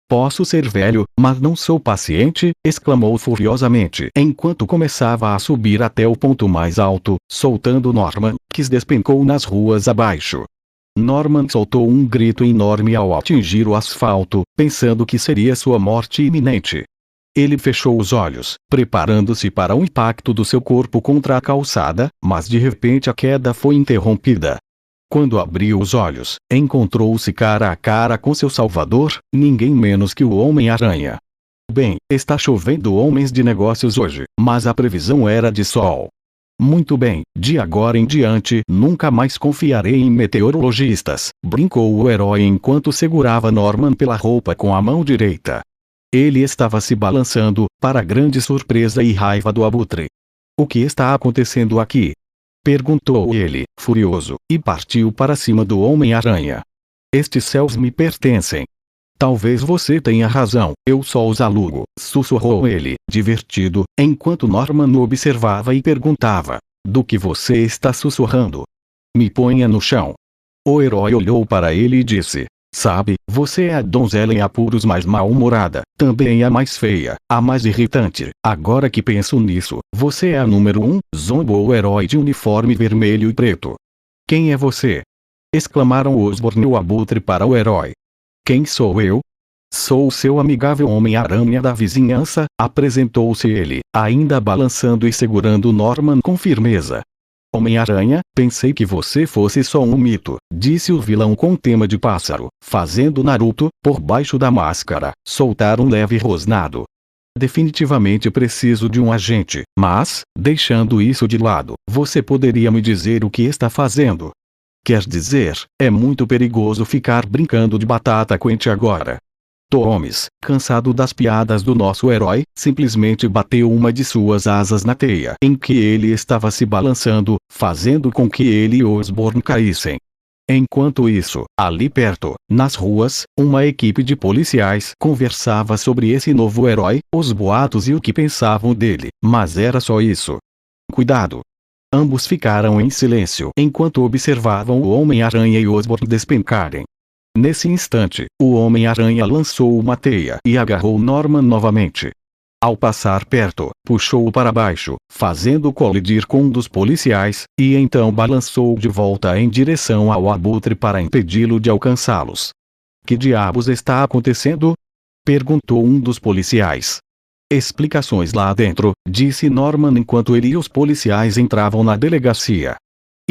Posso ser velho, mas não sou paciente, exclamou furiosamente enquanto começava a subir até o ponto mais alto, soltando Norman, que despencou nas ruas abaixo. Norman soltou um grito enorme ao atingir o asfalto, pensando que seria sua morte iminente. Ele fechou os olhos, preparando-se para o impacto do seu corpo contra a calçada, mas de repente a queda foi interrompida. Quando abriu os olhos, encontrou-se cara a cara com seu salvador, ninguém menos que o Homem-Aranha. Bem, está chovendo homens de negócios hoje, mas a previsão era de sol. Muito bem, de agora em diante nunca mais confiarei em meteorologistas, brincou o herói enquanto segurava Norman pela roupa com a mão direita. Ele estava se balançando, para grande surpresa e raiva do Abutre. O que está acontecendo aqui? Perguntou ele, furioso, e partiu para cima do Homem-Aranha. Estes céus me pertencem. Talvez você tenha razão, eu só os alugo, sussurrou ele, divertido, enquanto Norman o observava e perguntava: do que você está sussurrando? Me ponha no chão. O herói olhou para ele e disse: Sabe, você é a donzela em apuros mais mal-humorada, também a mais feia, a mais irritante. Agora que penso nisso, você é a número 1, zombou o herói de uniforme vermelho e preto. Quem é você? Exclamaram Osborn e o Abutre para o herói. Quem sou eu? Sou o seu amigável Homem-Aranha da vizinhança, apresentou-se ele, ainda balançando e segurando Norman com firmeza. Homem-Aranha, pensei que você fosse só um mito, disse o vilão com tema de pássaro, fazendo Naruto, por baixo da máscara, soltar um leve rosnado. Definitivamente preciso de um agente, mas, deixando isso de lado, você poderia me dizer o que está fazendo? Quer dizer, é muito perigoso ficar brincando de batata quente agora. Thomas, cansado das piadas do nosso herói, simplesmente bateu uma de suas asas na teia em que ele estava se balançando, fazendo com que ele e Osborn caíssem. Enquanto isso, ali perto, nas ruas, uma equipe de policiais conversava sobre esse novo herói, os boatos e o que pensavam dele, mas era só isso. Cuidado! Ambos ficaram em silêncio enquanto observavam o Homem-Aranha e Osborn despencarem. Nesse instante, o Homem-Aranha lançou uma teia e agarrou Norman novamente. Ao passar perto, puxou-o para baixo, fazendo colidir com um dos policiais, e então balançou de volta em direção ao Abutre para impedi-lo de alcançá-los. Que diabos está acontecendo? Perguntou um dos policiais. Explicações lá dentro, disse Norman enquanto ele e os policiais entravam na delegacia.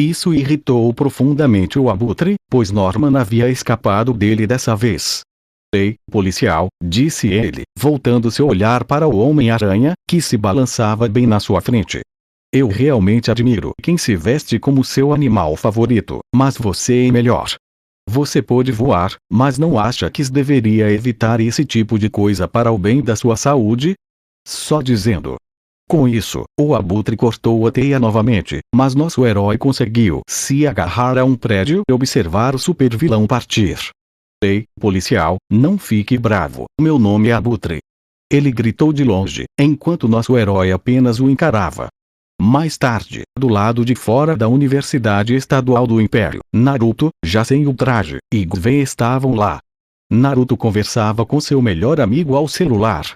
Isso irritou profundamente o Abutre, pois Norman havia escapado dele dessa vez. Ei, policial, disse ele, voltando seu olhar para o Homem-Aranha, que se balançava bem na sua frente. Eu realmente admiro quem se veste como seu animal favorito, mas você é melhor. Você pode voar, mas não acha que deveria evitar esse tipo de coisa para o bem da sua saúde? Só dizendo. Com isso, o Abutre cortou a teia novamente, mas nosso herói conseguiu se agarrar a um prédio e observar o supervilão partir. Ei, policial, não fique bravo, meu nome é Abutre. Ele gritou de longe, enquanto nosso herói apenas o encarava. Mais tarde, do lado de fora da Universidade Estadual do Império, Naruto, já sem o traje, e Guven estavam lá. Naruto conversava com seu melhor amigo ao celular.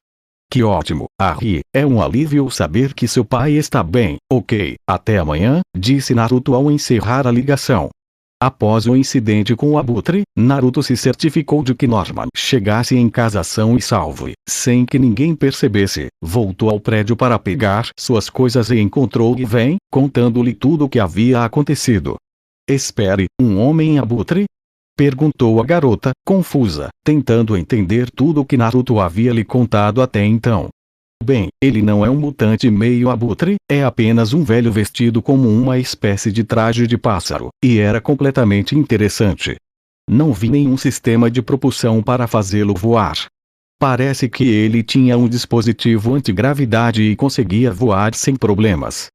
Que ótimo, Ari, é um alívio saber que seu pai está bem. Ok, até amanhã, disse Naruto ao encerrar a ligação. Após o incidente com o Abutre, Naruto se certificou de que Norman chegasse em casa são e salvo. Sem que ninguém percebesse, voltou ao prédio para pegar suas coisas e encontrou Guven, contando-lhe tudo o que havia acontecido. Espere, um homem Abutre? Perguntou a garota, confusa, tentando entender tudo o que Naruto havia lhe contado até então. Bem, ele não é um mutante meio abutre, é apenas um velho vestido como uma espécie de traje de pássaro, e era completamente interessante. Não vi nenhum sistema de propulsão para fazê-lo voar. Parece que ele tinha um dispositivo antigravidade e conseguia voar sem problemas.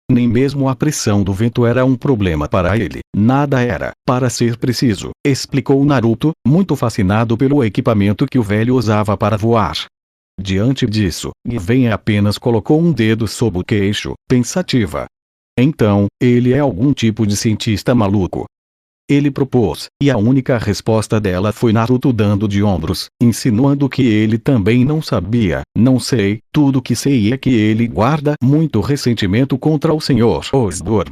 Nem mesmo a pressão do vento era um problema para ele, nada era, para ser preciso, explicou Naruto, muito fascinado pelo equipamento que o velho usava para voar. Diante disso, Guven apenas colocou um dedo sob o queixo, pensativa. Então, ele é algum tipo de cientista maluco. Ele propôs, e a única resposta dela foi Naruto dando de ombros, insinuando que ele também não sabia. Não sei, tudo que sei é que ele guarda muito ressentimento contra o Sr. Osborn.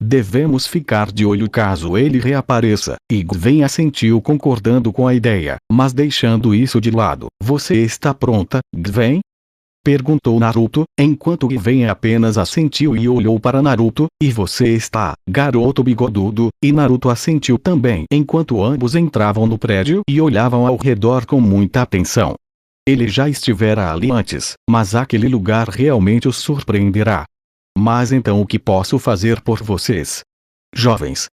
Devemos ficar de olho caso ele reapareça, e Guven assentiu concordando com a ideia, mas deixando isso de lado. Você está pronta, Guven? Perguntou Naruto, enquanto Guven apenas assentiu e olhou para Naruto. E você está, garoto bigodudo? E Naruto assentiu também enquanto ambos entravam no prédio e olhavam ao redor com muita atenção. Ele já estivera ali antes, mas aquele lugar realmente os surpreenderá. Mas então o que posso fazer por vocês? Jovens.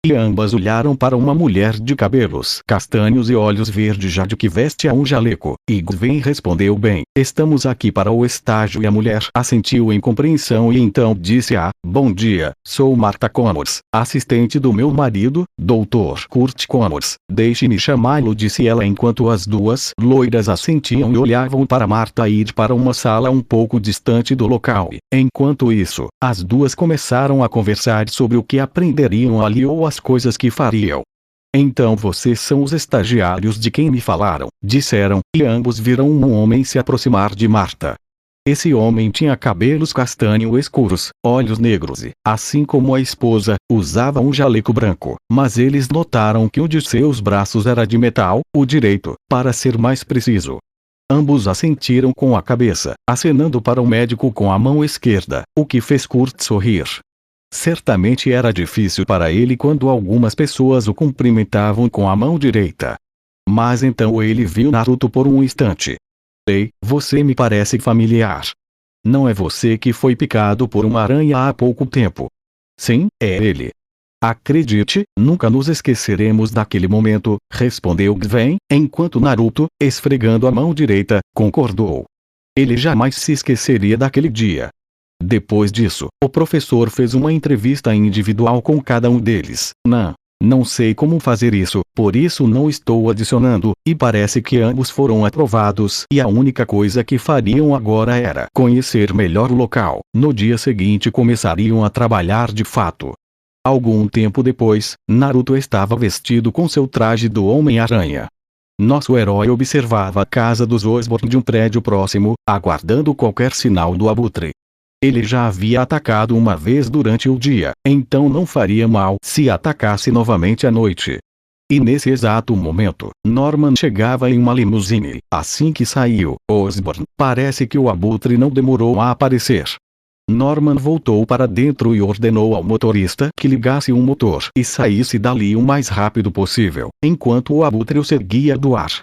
E ambas olharam para uma mulher de cabelos castanhos e olhos verdes jade que veste um jaleco, e Guven respondeu bem, estamos aqui para o estágio e a mulher assentiu em compreensão e então disse bom dia, sou Martha Connors, assistente do meu marido, Dr. Kurt Connors, deixe-me chamá-lo disse ela enquanto as duas loiras assentiam e olhavam para Martha ir para uma sala um pouco distante do local. Enquanto isso, as duas começaram a conversar sobre o que aprenderiam ali ou as coisas que fariam. Então vocês são os estagiários de quem me falaram, disseram, e ambos viram um homem se aproximar de Marta. Esse homem tinha cabelos castanho escuros, olhos negros e, assim como a esposa, usava um jaleco branco, mas eles notaram que um de seus braços era de metal, o direito, para ser mais preciso. Ambos assentiram com a cabeça, acenando para o médico com a mão esquerda, o que fez Kurt sorrir. Certamente era difícil para ele quando algumas pessoas o cumprimentavam com a mão direita. Mas então ele viu Naruto por um instante. Ei, você me parece familiar. Não é você que foi picado por uma aranha há pouco tempo? Sim, é ele. Acredite, nunca nos esqueceremos daquele momento, respondeu Gwen, enquanto Naruto, esfregando a mão direita, concordou. Ele jamais se esqueceria daquele dia. Depois disso, o professor fez uma entrevista individual com cada um deles. Não sei como fazer isso, por isso não estou adicionando, e parece que ambos foram aprovados e a única coisa que fariam agora era conhecer melhor o local. No dia seguinte começariam a trabalhar de fato. Algum tempo depois, Naruto estava vestido com seu traje do Homem-Aranha. Nosso herói observava a casa dos Osborn de um prédio próximo, aguardando qualquer sinal do abutre. Ele já havia atacado uma vez durante o dia, então não faria mal se atacasse novamente à noite. E nesse exato momento, Norman chegava em uma limusine. Assim que saiu, Osborn, parece que o abutre não demorou a aparecer. Norman voltou para dentro e ordenou ao motorista que ligasse um motor e saísse dali o mais rápido possível, enquanto o abutre o seguia do ar.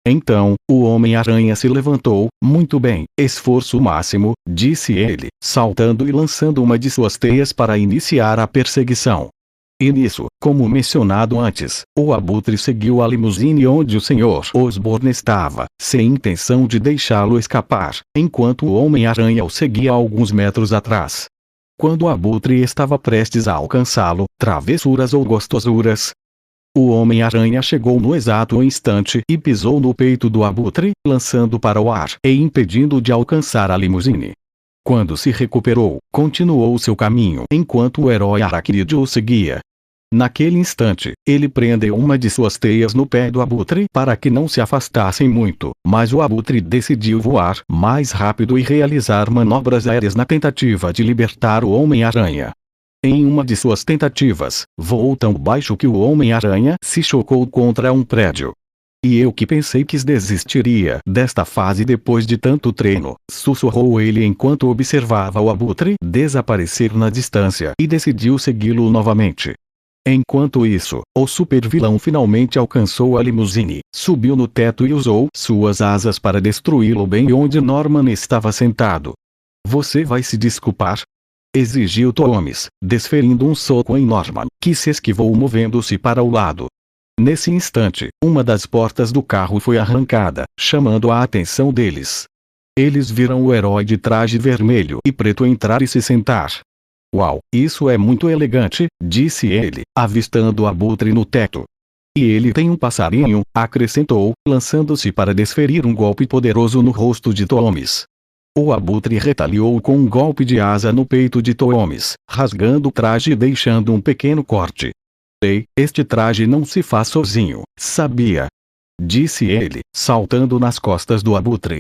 Então, o Homem-Aranha se levantou. Muito bem, esforço máximo, disse ele, saltando e lançando uma de suas teias para iniciar a perseguição. E nisso, como mencionado antes, o abutre seguiu a limusine onde o Sr. Osborn estava, sem intenção de deixá-lo escapar, enquanto o Homem-Aranha o seguia alguns metros atrás. Quando o abutre estava prestes a alcançá-lo, travessuras ou gostosuras, o Homem-Aranha chegou no exato instante e pisou no peito do abutre, lançando para o ar e impedindo-o de alcançar a limusine. Quando se recuperou, continuou seu caminho enquanto o herói aracnídeo o seguia. Naquele instante, ele prendeu uma de suas teias no pé do abutre para que não se afastassem muito, mas o abutre decidiu voar mais rápido e realizar manobras aéreas na tentativa de libertar o Homem-Aranha. Em uma de suas tentativas, voou tão baixo que o Homem-Aranha se chocou contra um prédio. E eu que pensei que desistiria desta fase depois de tanto treino, sussurrou ele enquanto observava o abutre desaparecer na distância e decidiu segui-lo novamente. Enquanto isso, o super-vilão finalmente alcançou a limusine, subiu no teto e usou suas asas para destruí-lo bem onde Norman estava sentado. Você vai se desculpar? Exigiu Toomes, desferindo um soco em Norman, que se esquivou movendo-se para o lado. Nesse instante, uma das portas do carro foi arrancada, chamando a atenção deles. Eles viram o herói de traje vermelho e preto entrar e se sentar. Uau, isso é muito elegante, disse ele, avistando o abutre no teto. E ele tem um passarinho, acrescentou, lançando-se para desferir um golpe poderoso no rosto de Toomes. O abutre retaliou com um golpe de asa no peito de Toomes, rasgando o traje e deixando um pequeno corte. Ei, este traje não se faz sozinho, sabia? Disse ele, saltando nas costas do abutre.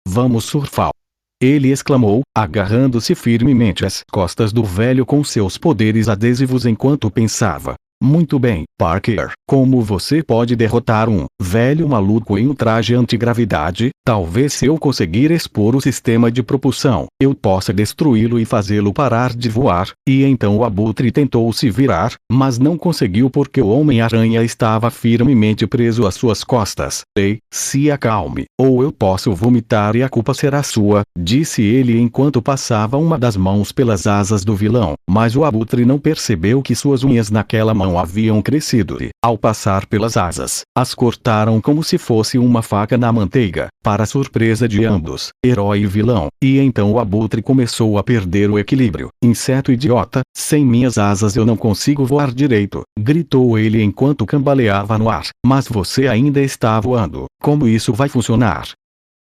Vamos surfar. Ele exclamou, agarrando-se firmemente às costas do velho com seus poderes adesivos enquanto pensava. Muito bem, Parker, como você pode derrotar um velho maluco em um traje antigravidade? Talvez se eu conseguir expor o sistema de propulsão, eu possa destruí-lo e fazê-lo parar de voar. E então o abutre tentou se virar, mas não conseguiu porque o Homem-Aranha estava firmemente preso às suas costas. Ei, se acalme, ou eu posso vomitar e a culpa será sua, disse ele enquanto passava uma das mãos pelas asas do vilão. Mas o abutre não percebeu que suas unhas naquela mão haviam crescido e, ao passar pelas asas, as cortaram como se fosse uma faca na manteiga, para surpresa de ambos, herói e vilão, e então o abutre começou a perder o equilíbrio. Inseto idiota, sem minhas asas eu não consigo voar direito, gritou ele enquanto cambaleava no ar. Mas você ainda está voando, como isso vai funcionar?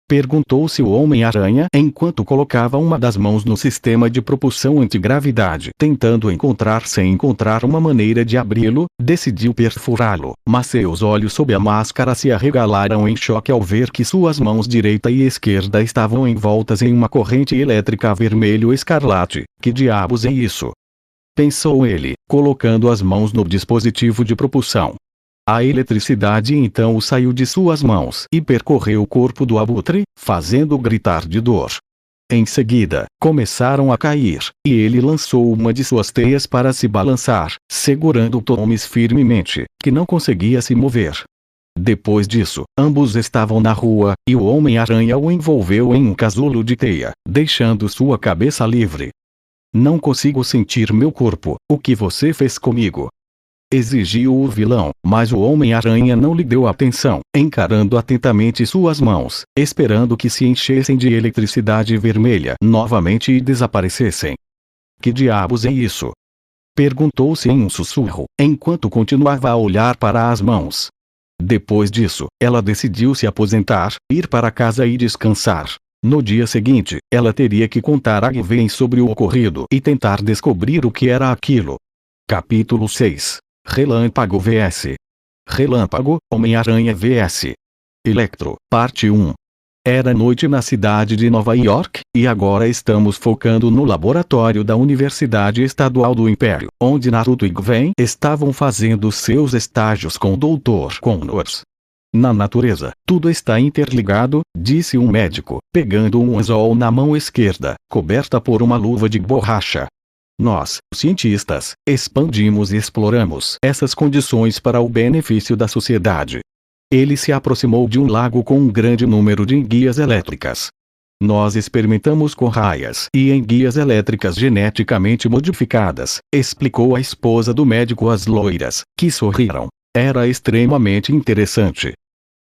Perguntou-se o Homem-Aranha enquanto colocava uma das mãos no sistema de propulsão antigravidade. Tentando encontrar uma maneira de abri-lo, decidiu perfurá-lo, mas seus olhos sob a máscara se arregalaram em choque ao ver que suas mãos direita e esquerda estavam envoltas em uma corrente elétrica vermelho-escarlate. Que diabos é isso? Pensou ele, colocando as mãos no dispositivo de propulsão. A eletricidade então saiu de suas mãos e percorreu o corpo do abutre, fazendo gritar de dor. Em seguida, começaram a cair, e ele lançou uma de suas teias para se balançar, segurando Thomas firmemente, que não conseguia se mover. Depois disso, ambos estavam na rua, e o Homem-Aranha o envolveu em um casulo de teia, deixando sua cabeça livre. Não consigo sentir meu corpo, o que você fez comigo? Exigiu o vilão, mas o Homem-Aranha não lhe deu atenção, encarando atentamente suas mãos, esperando que se enchessem de eletricidade vermelha novamente e desaparecessem. Que diabos é isso? Perguntou-se em um sussurro, enquanto continuava a olhar para as mãos. Depois disso, ela decidiu se aposentar, ir para casa e descansar. No dia seguinte, ela teria que contar a Gwen sobre o ocorrido e tentar descobrir o que era aquilo. Capítulo 6. Relâmpago vs. Relâmpago, Homem-Aranha vs. Electro, parte 1. Era noite na cidade de Nova York, e agora estamos focando no laboratório da Universidade Estadual do Império, onde Naruto e Gwen estavam fazendo seus estágios com o Dr. Connors. Na natureza, tudo está interligado, disse um médico, pegando um anzol na mão esquerda, coberta por uma luva de borracha. Nós, cientistas, expandimos e exploramos essas condições para o benefício da sociedade. Ele se aproximou de um lago com um grande número de enguias elétricas. Nós experimentamos com raias e enguias elétricas geneticamente modificadas, explicou a esposa do médico às loiras, que sorriram. Era extremamente interessante.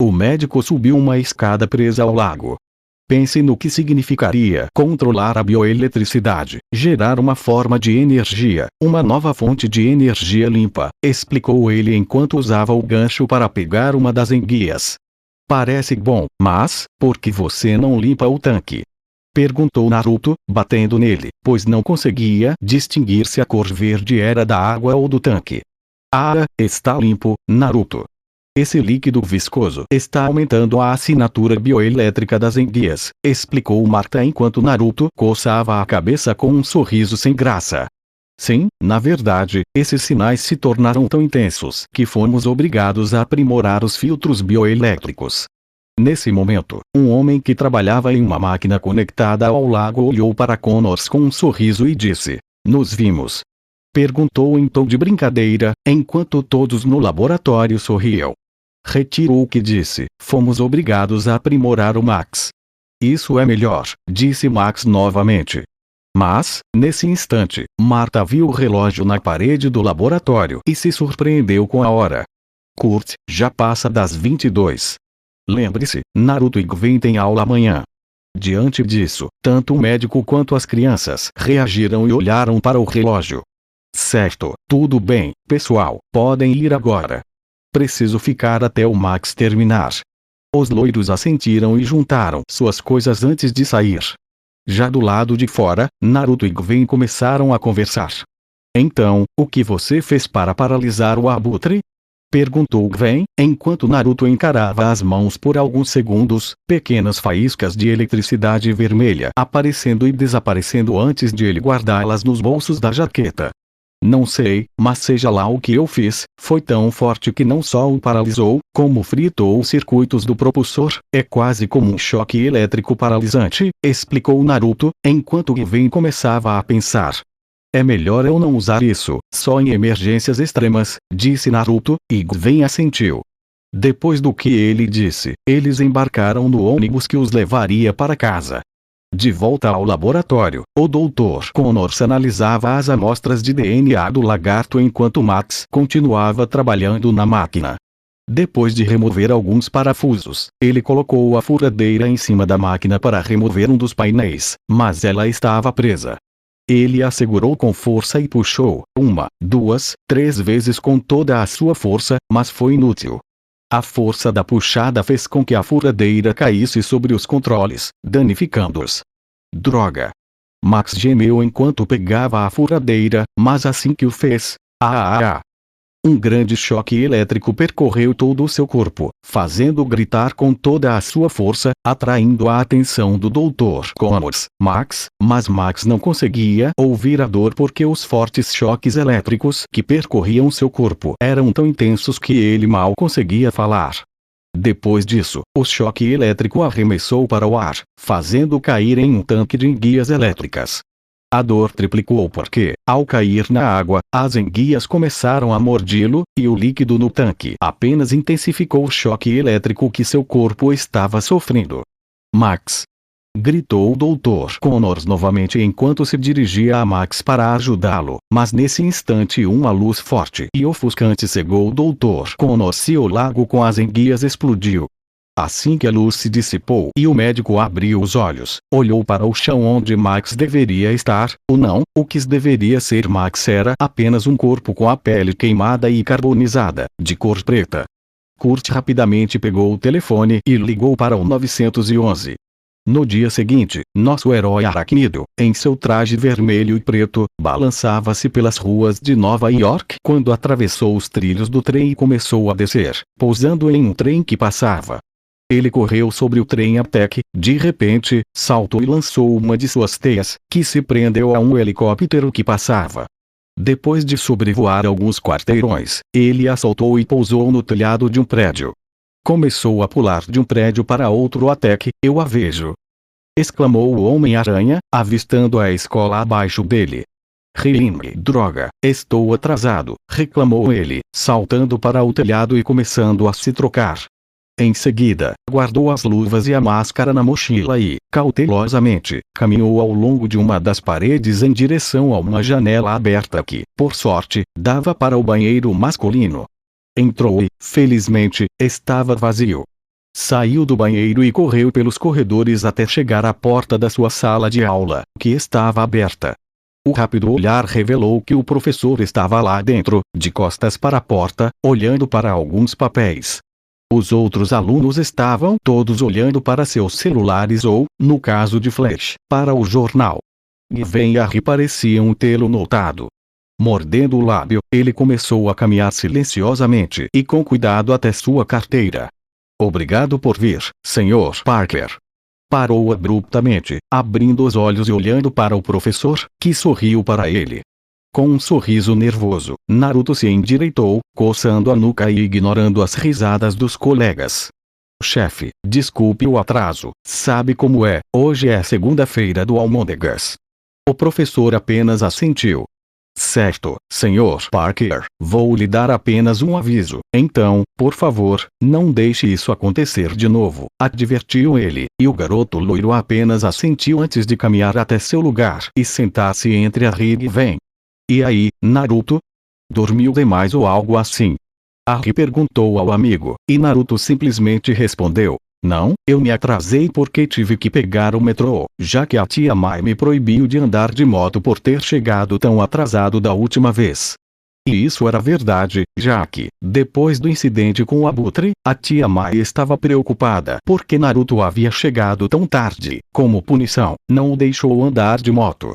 O médico subiu uma escada presa ao lago. Pense no que significaria controlar a bioeletricidade, gerar uma forma de energia, uma nova fonte de energia limpa, explicou ele enquanto usava o gancho para pegar uma das enguias. Parece bom, mas, por que você não limpa o tanque? Perguntou Naruto, batendo nele, pois não conseguia distinguir se a cor verde era da água ou do tanque. Ah, está limpo, Naruto. Esse líquido viscoso está aumentando a assinatura bioelétrica das enguias, explicou Marta enquanto Naruto coçava a cabeça com um sorriso sem graça. Sim, na verdade, esses sinais se tornaram tão intensos que fomos obrigados a aprimorar os filtros bioelétricos. Nesse momento, um homem que trabalhava em uma máquina conectada ao lago olhou para Connors com um sorriso e disse: "Nos vimos?" Perguntou em tom de brincadeira, enquanto todos no laboratório sorriam. Retirou o que disse: "Fomos obrigados a aprimorar o Max." "Isso é melhor", disse Max novamente. Mas, nesse instante, Marta viu o relógio na parede do laboratório e se surpreendeu com a hora. Kurt, já passa das 22. Lembre-se, Naruto e Gwen têm aula amanhã. Diante disso, tanto o médico quanto as crianças reagiram e olharam para o relógio. Certo, tudo bem, pessoal, podem ir agora. Preciso ficar até o Max terminar. Os loiros assentiram e juntaram suas coisas antes de sair. Já do lado de fora, Naruto e Gwen começaram a conversar. Então, o que você fez para paralisar o abutre? Perguntou Gwen, enquanto Naruto encarava as mãos por alguns segundos, pequenas faíscas de eletricidade vermelha aparecendo e desaparecendo antes de ele guardá-las nos bolsos da jaqueta. Não sei, mas seja lá o que eu fiz, foi tão forte que não só o paralisou, como fritou os circuitos do propulsor, é quase como um choque elétrico paralisante, explicou Naruto, enquanto Gwen começava a pensar. É melhor eu não usar isso, só em emergências extremas, disse Naruto, e Gwen assentiu. Depois do que ele disse, eles embarcaram no ônibus que os levaria para casa. De volta ao laboratório, o Dr. Connors analisava as amostras de DNA do lagarto enquanto Max continuava trabalhando na máquina. Depois de remover alguns parafusos, ele colocou a furadeira em cima da máquina para remover um dos painéis, mas ela estava presa. Ele a segurou com força e puxou, 1, 2, 3 vezes com toda a sua força, mas foi inútil. A força da puxada fez com que a furadeira caísse sobre os controles, danificando-os. Droga! Max gemeu enquanto pegava a furadeira, mas assim que o fez, um grande choque elétrico percorreu todo o seu corpo, fazendo gritar com toda a sua força, atraindo a atenção do Dr. Connors. Mas Max não conseguia ouvir a dor porque os fortes choques elétricos que percorriam seu corpo eram tão intensos que ele mal conseguia falar. Depois disso, o choque elétrico arremessou para o ar, fazendo cair em um tanque de enguias elétricas. A dor triplicou porque, ao cair na água, as enguias começaram a mordi-lo, e o líquido no tanque apenas intensificou o choque elétrico que seu corpo estava sofrendo. Max! Gritou o Dr. Connors novamente enquanto se dirigia a Max para ajudá-lo, mas nesse instante uma luz forte e ofuscante cegou o Dr. Connors e o lago com as enguias explodiu. Assim que a luz se dissipou e o médico abriu os olhos, olhou para o chão onde Max deveria estar, o que deveria ser Max era apenas um corpo com a pele queimada e carbonizada, de cor preta. Kurt rapidamente pegou o telefone e ligou para o 911. No dia seguinte, nosso herói aracnídeo, em seu traje vermelho e preto, balançava-se pelas ruas de Nova York quando atravessou os trilhos do trem e começou a descer, pousando em um trem que passava. Ele correu sobre o trem até que, de repente, saltou e lançou uma de suas teias, que se prendeu a um helicóptero que passava. Depois de sobrevoar alguns quarteirões, ele a soltou e pousou no telhado de um prédio. Começou a pular de um prédio para outro até que, eu a vejo! Exclamou o Homem-Aranha, avistando a escola abaixo dele. Droga, estou atrasado, reclamou ele, saltando para o telhado e começando a se trocar. Em seguida, guardou as luvas e a máscara na mochila e, cautelosamente, caminhou ao longo de uma das paredes em direção a uma janela aberta que, por sorte, dava para o banheiro masculino. Entrou e, felizmente, estava vazio. Saiu do banheiro e correu pelos corredores até chegar à porta da sua sala de aula, que estava aberta. O rápido olhar revelou que o professor estava lá dentro, de costas para a porta, olhando para alguns papéis. Os outros alunos estavam todos olhando para seus celulares ou, no caso de Flash, para o jornal. Gwen e Harry pareciam tê-lo notado. Mordendo o lábio, ele começou a caminhar silenciosamente e com cuidado até sua carteira. Obrigado por vir, Sr. Parker. Parou abruptamente, abrindo os olhos e olhando para o professor, que sorriu para ele. Com um sorriso nervoso, Naruto se endireitou, coçando a nuca e ignorando as risadas dos colegas. Chefe, desculpe o atraso, sabe como é, hoje é segunda-feira do Almôndegas. O professor apenas assentiu. Certo, Sr. Parker, vou lhe dar apenas um aviso, então, por favor, não deixe isso acontecer de novo, advertiu ele, e o garoto loiro apenas assentiu antes de caminhar até seu lugar e sentar-se entre Harry e Gwen. E aí, Naruto? Dormiu demais ou algo assim? Harry perguntou ao amigo, e Naruto simplesmente respondeu: não, eu me atrasei porque tive que pegar o metrô, já que a tia Mai me proibiu de andar de moto por ter chegado tão atrasado da última vez. E isso era verdade, já que, depois do incidente com o Abutre, a tia Mai estava preocupada porque Naruto havia chegado tão tarde, como punição, não o deixou andar de moto.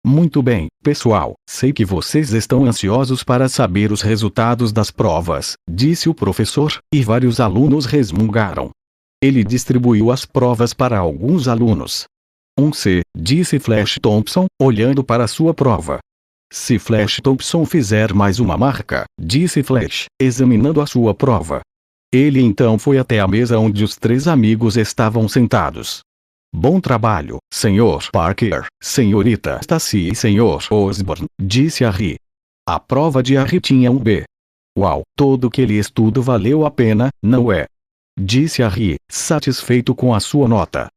Muito bem, pessoal, sei que vocês estão ansiosos para saber os resultados das provas, disse o professor, e vários alunos resmungaram. Ele distribuiu as provas para alguns alunos. 1C, disse Flash Thompson, olhando para sua prova. Se Flash Thompson fizer mais uma marca, disse Flash, examinando a sua prova. Ele então foi até a mesa onde os três amigos estavam sentados. Bom trabalho, Sr. Parker, Senhorita Stacy e Sr. Osborn, disse Harry. A prova de Harry tinha um B. Uau, todo aquele estudo valeu a pena, não é? Disse Harry, satisfeito com a sua nota.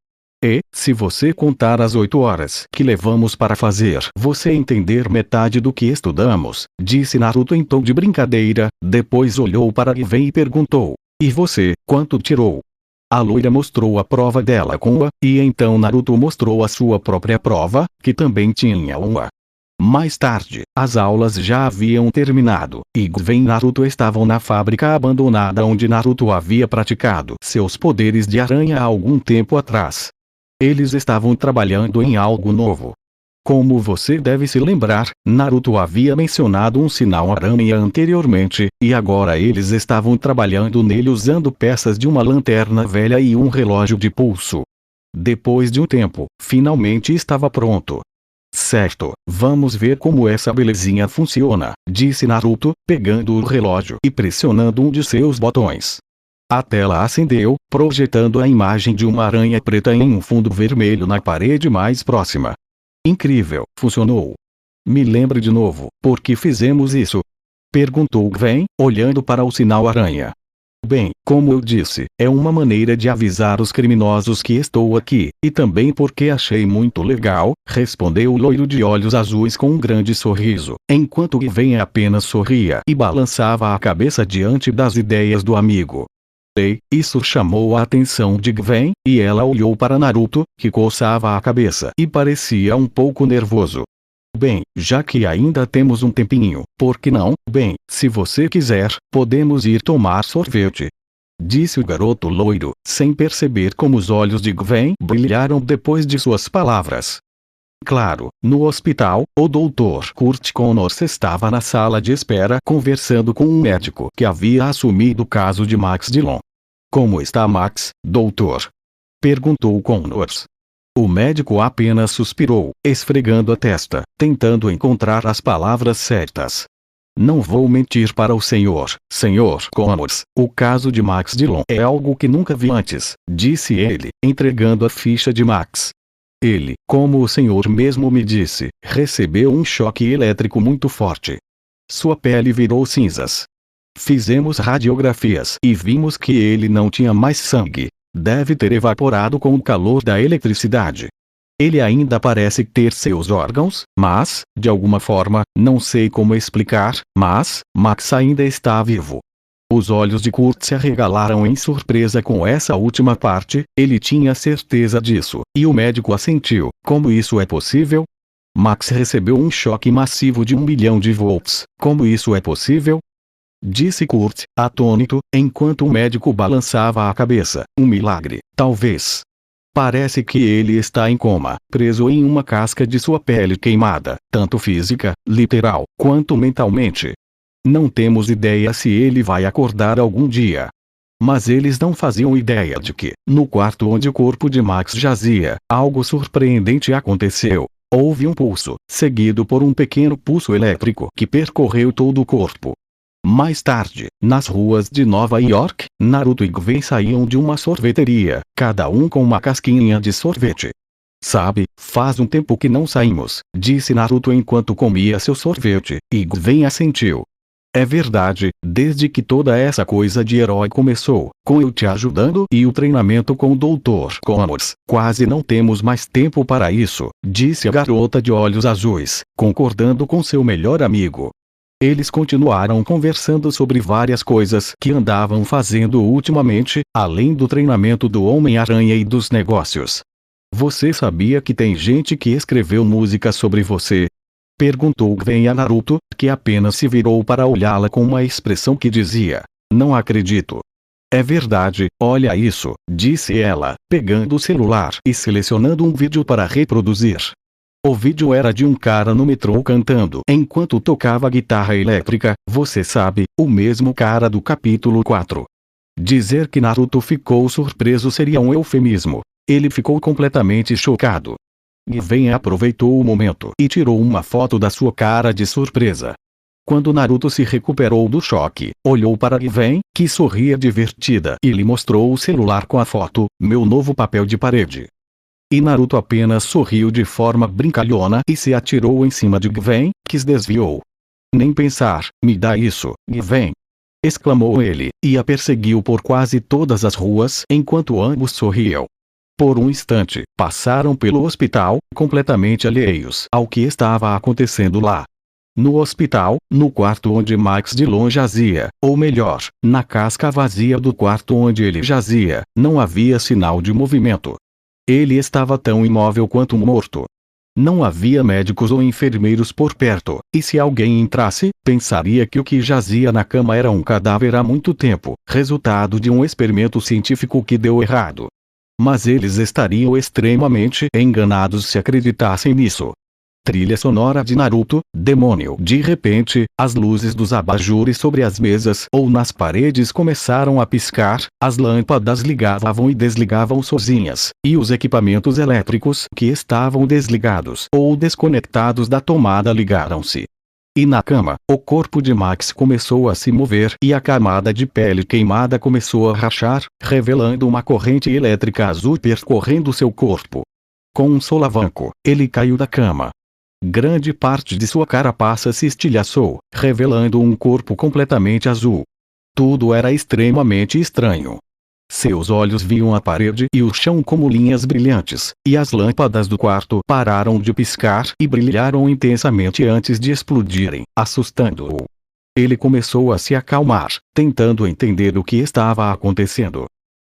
E, se você contar as 8 horas que levamos para fazer você entender metade do que estudamos, disse Naruto em tom de brincadeira, depois olhou para Gwen e perguntou, e você, quanto tirou? A loira mostrou a prova dela com A, e então Naruto mostrou a sua própria prova, que também tinha um A. Mais tarde, as aulas já haviam terminado, e Gwen e Naruto estavam na fábrica abandonada onde Naruto havia praticado seus poderes de aranha há algum tempo atrás. Eles estavam trabalhando em algo novo. Como você deve se lembrar, Naruto havia mencionado um sinal aranha anteriormente, e agora eles estavam trabalhando nele usando peças de uma lanterna velha e um relógio de pulso. Depois de um tempo, finalmente estava pronto. Certo, vamos ver como essa belezinha funciona, disse Naruto, pegando o relógio e pressionando um de seus botões. A tela acendeu, projetando a imagem de uma aranha preta em um fundo vermelho na parede mais próxima. Incrível, funcionou. Me lembre de novo, por que fizemos isso? Perguntou Gwen, olhando para o sinal aranha. Bem, como eu disse, é uma maneira de avisar os criminosos que estou aqui, e também porque achei muito legal, respondeu o loiro de olhos azuis com um grande sorriso, enquanto Gwen apenas sorria e balançava a cabeça diante das ideias do amigo. Isso chamou a atenção de Gwen, e ela olhou para Naruto, que coçava a cabeça e parecia um pouco nervoso. Bem, já que ainda temos um tempinho, por que não? Bem, se você quiser, podemos ir tomar sorvete. Disse o garoto loiro, sem perceber como os olhos de Gwen brilharam depois de suas palavras. Claro, no hospital, o Dr. Kurt Connors estava na sala de espera conversando com um médico que havia assumido o caso de Max Dillon. Como está Max, doutor? Perguntou Connors. O médico apenas suspirou, esfregando a testa, tentando encontrar as palavras certas. Não vou mentir para o senhor, Sr. Connors, o caso de Max Dillon é algo que nunca vi antes, disse ele, entregando a ficha de Max. Ele, como o senhor mesmo me disse, recebeu um choque elétrico muito forte. Sua pele virou cinzas. Fizemos radiografias e vimos que ele não tinha mais sangue. Deve ter evaporado com o calor da eletricidade. Ele ainda parece ter seus órgãos, mas, de alguma forma, não sei como explicar, mas, Max ainda está vivo. Os olhos de Kurt se arregalaram em surpresa com essa última parte, ele tinha certeza disso, e o médico assentiu. Como isso é possível? Max recebeu um choque massivo de 1 milhão de volts. Como isso é possível? Disse Kurt, atônito, enquanto o médico balançava a cabeça. Um milagre, talvez. Parece que ele está em coma, preso em uma casca de sua pele queimada, tanto física, literal, quanto mentalmente. Não temos ideia se ele vai acordar algum dia. Mas eles não faziam ideia de que, no quarto onde o corpo de Max jazia, algo surpreendente aconteceu. Houve um pulso, seguido por um pequeno pulso elétrico que percorreu todo o corpo. Mais tarde, nas ruas de Nova York, Naruto e Gwen saíam de uma sorveteria, cada um com uma casquinha de sorvete. Sabe, faz um tempo que não saímos, disse Naruto enquanto comia seu sorvete, e Gwen assentiu. É verdade, desde que toda essa coisa de herói começou, com eu te ajudando e o treinamento com o Dr. Connors, quase não temos mais tempo para isso, disse a garota de olhos azuis, concordando com seu melhor amigo. Eles continuaram conversando sobre várias coisas que andavam fazendo ultimamente, além do treinamento do Homem-Aranha e dos negócios. Você sabia que tem gente que escreveu música sobre você? Perguntou Gwen a Naruto, que apenas se virou para olhá-la com uma expressão que dizia: não acredito. É verdade, olha isso, disse ela, pegando o celular e selecionando um vídeo para reproduzir. O vídeo era de um cara no metrô cantando enquanto tocava guitarra elétrica, você sabe, o mesmo cara do capítulo 4. Dizer que Naruto ficou surpreso seria um eufemismo. Ele ficou completamente chocado. Gwen aproveitou o momento e tirou uma foto da sua cara de surpresa. Quando Naruto se recuperou do choque, olhou para Gwen, que sorria divertida, e lhe mostrou o celular com a foto, meu novo papel de parede. E Naruto apenas sorriu de forma brincalhona e se atirou em cima de Gwen, que se desviou. Nem pensar, me dá isso, Gwen! Exclamou ele, e a perseguiu por quase todas as ruas enquanto ambos sorriam. Por um instante, passaram pelo hospital, completamente alheios ao que estava acontecendo lá. No hospital, no quarto onde Max Dillon jazia, ou melhor, na casca vazia do quarto onde ele jazia, não havia sinal de movimento. Ele estava tão imóvel quanto morto. Não havia médicos ou enfermeiros por perto, e se alguém entrasse, pensaria que o que jazia na cama era um cadáver há muito tempo, resultado de um experimento científico que deu errado. Mas eles estariam extremamente enganados se acreditassem nisso. Trilha sonora de Naruto, demônio. De repente, as luzes dos abajures sobre as mesas ou nas paredes começaram a piscar, as lâmpadas ligavam e desligavam sozinhas, e os equipamentos elétricos que estavam desligados ou desconectados da tomada ligaram-se. E na cama, o corpo de Max começou a se mover e a camada de pele queimada começou a rachar, revelando uma corrente elétrica azul percorrendo seu corpo. Com um solavanco, ele caiu da cama. Grande parte de sua carapaça se estilhaçou, revelando um corpo completamente azul. Tudo era extremamente estranho. Seus olhos viam a parede e o chão como linhas brilhantes, e as lâmpadas do quarto pararam de piscar e brilharam intensamente antes de explodirem, assustando-o. Ele começou a se acalmar, tentando entender o que estava acontecendo.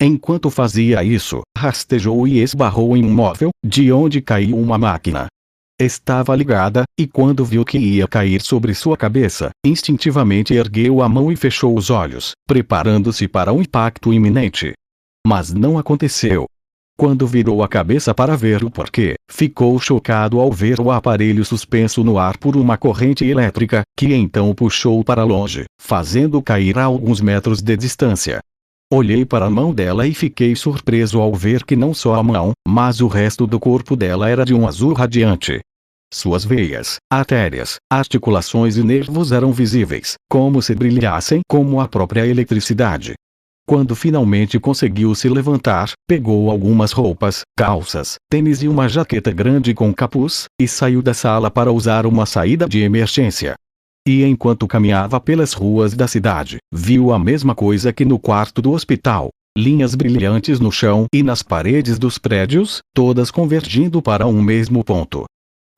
Enquanto fazia isso, rastejou e esbarrou em um móvel, de onde caiu uma máquina. Estava ligada, e quando viu que ia cair sobre sua cabeça, instintivamente ergueu a mão e fechou os olhos, preparando-se para um impacto iminente. Mas não aconteceu. Quando virou a cabeça para ver o porquê, ficou chocado ao ver o aparelho suspenso no ar por uma corrente elétrica, que então o puxou para longe, fazendo cair a alguns metros de distância. Olhei para a mão dela e fiquei surpreso ao ver que não só a mão, mas o resto do corpo dela era de um azul radiante. Suas veias, artérias, articulações e nervos eram visíveis, como se brilhassem como a própria eletricidade. Quando finalmente conseguiu se levantar, pegou algumas roupas, calças, tênis e uma jaqueta grande com capuz, e saiu da sala para usar uma saída de emergência. E enquanto caminhava pelas ruas da cidade, viu a mesma coisa que no quarto do hospital. Linhas brilhantes no chão e nas paredes dos prédios, todas convergindo para um mesmo ponto.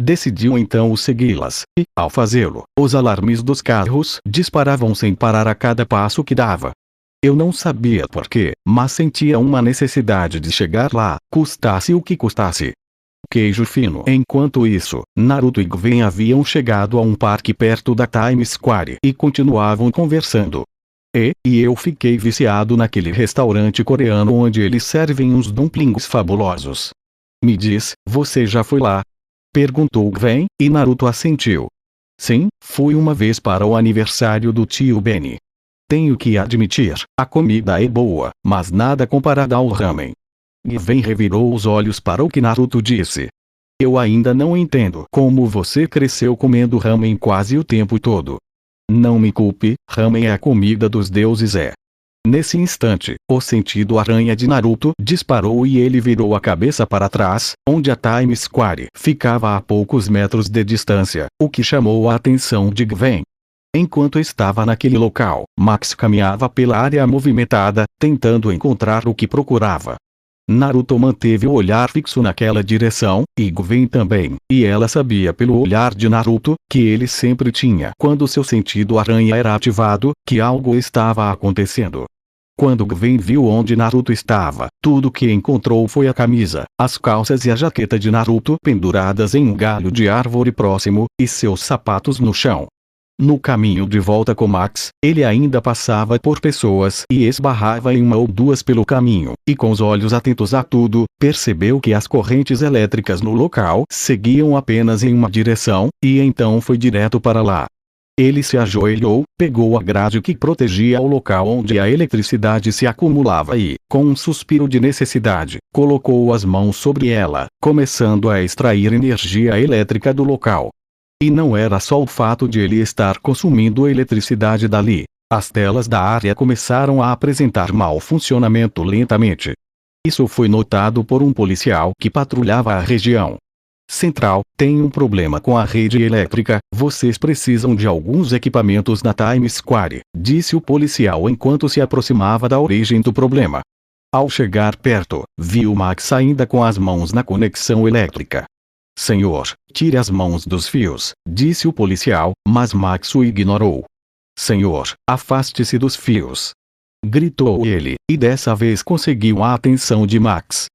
Decidiu então segui-las, e, ao fazê-lo, os alarmes dos carros disparavam sem parar a cada passo que dava. Eu não sabia porquê, mas sentia uma necessidade de chegar lá, custasse o que custasse. Queijo fino. Enquanto isso, Naruto e Gwen haviam chegado a um parque perto da Times Square e continuavam conversando. E eu fiquei viciado naquele restaurante coreano onde eles servem uns dumplings fabulosos. Me diz, você já foi lá? Perguntou Gwen, e Naruto assentiu. Sim, fui uma vez para o aniversário do tio Benny. Tenho que admitir, a comida é boa, mas nada comparada ao ramen. Gwen revirou os olhos para o que Naruto disse. Eu ainda não entendo como você cresceu comendo ramen quase o tempo todo. Não me culpe, ramen é a comida dos deuses é. Nesse instante, o sentido aranha de Naruto disparou e ele virou a cabeça para trás, onde a Times Square ficava a poucos metros de distância, o que chamou a atenção de Gwen. Enquanto estava naquele local, Max caminhava pela área movimentada, tentando encontrar o que procurava. Naruto manteve o olhar fixo naquela direção, e Gwen também, e ela sabia pelo olhar de Naruto, que ele sempre tinha quando seu sentido aranha era ativado, que algo estava acontecendo. Quando Gwen viu onde Naruto estava, tudo que encontrou foi a camisa, as calças e a jaqueta de Naruto penduradas em um galho de árvore próximo, e seus sapatos no chão. No caminho de volta com Max, ele ainda passava por pessoas e esbarrava em uma ou duas pelo caminho, e com os olhos atentos a tudo, percebeu que as correntes elétricas no local seguiam apenas em uma direção, e então foi direto para lá. Ele se ajoelhou, pegou a grade que protegia o local onde a eletricidade se acumulava e, com um suspiro de necessidade, colocou as mãos sobre ela, começando a extrair energia elétrica do local. E não era só o fato de ele estar consumindo eletricidade dali. As telas da área começaram a apresentar mau funcionamento lentamente. Isso foi notado por um policial que patrulhava a região. Central, tem um problema com a rede elétrica, vocês precisam de alguns equipamentos na Times Square, disse o policial enquanto se aproximava da origem do problema. Ao chegar perto, viu Max ainda com as mãos na conexão elétrica. Senhor, tire as mãos dos fios, disse o policial, mas Max o ignorou. Senhor, afaste-se dos fios. Gritou ele, e dessa vez conseguiu a atenção de Max.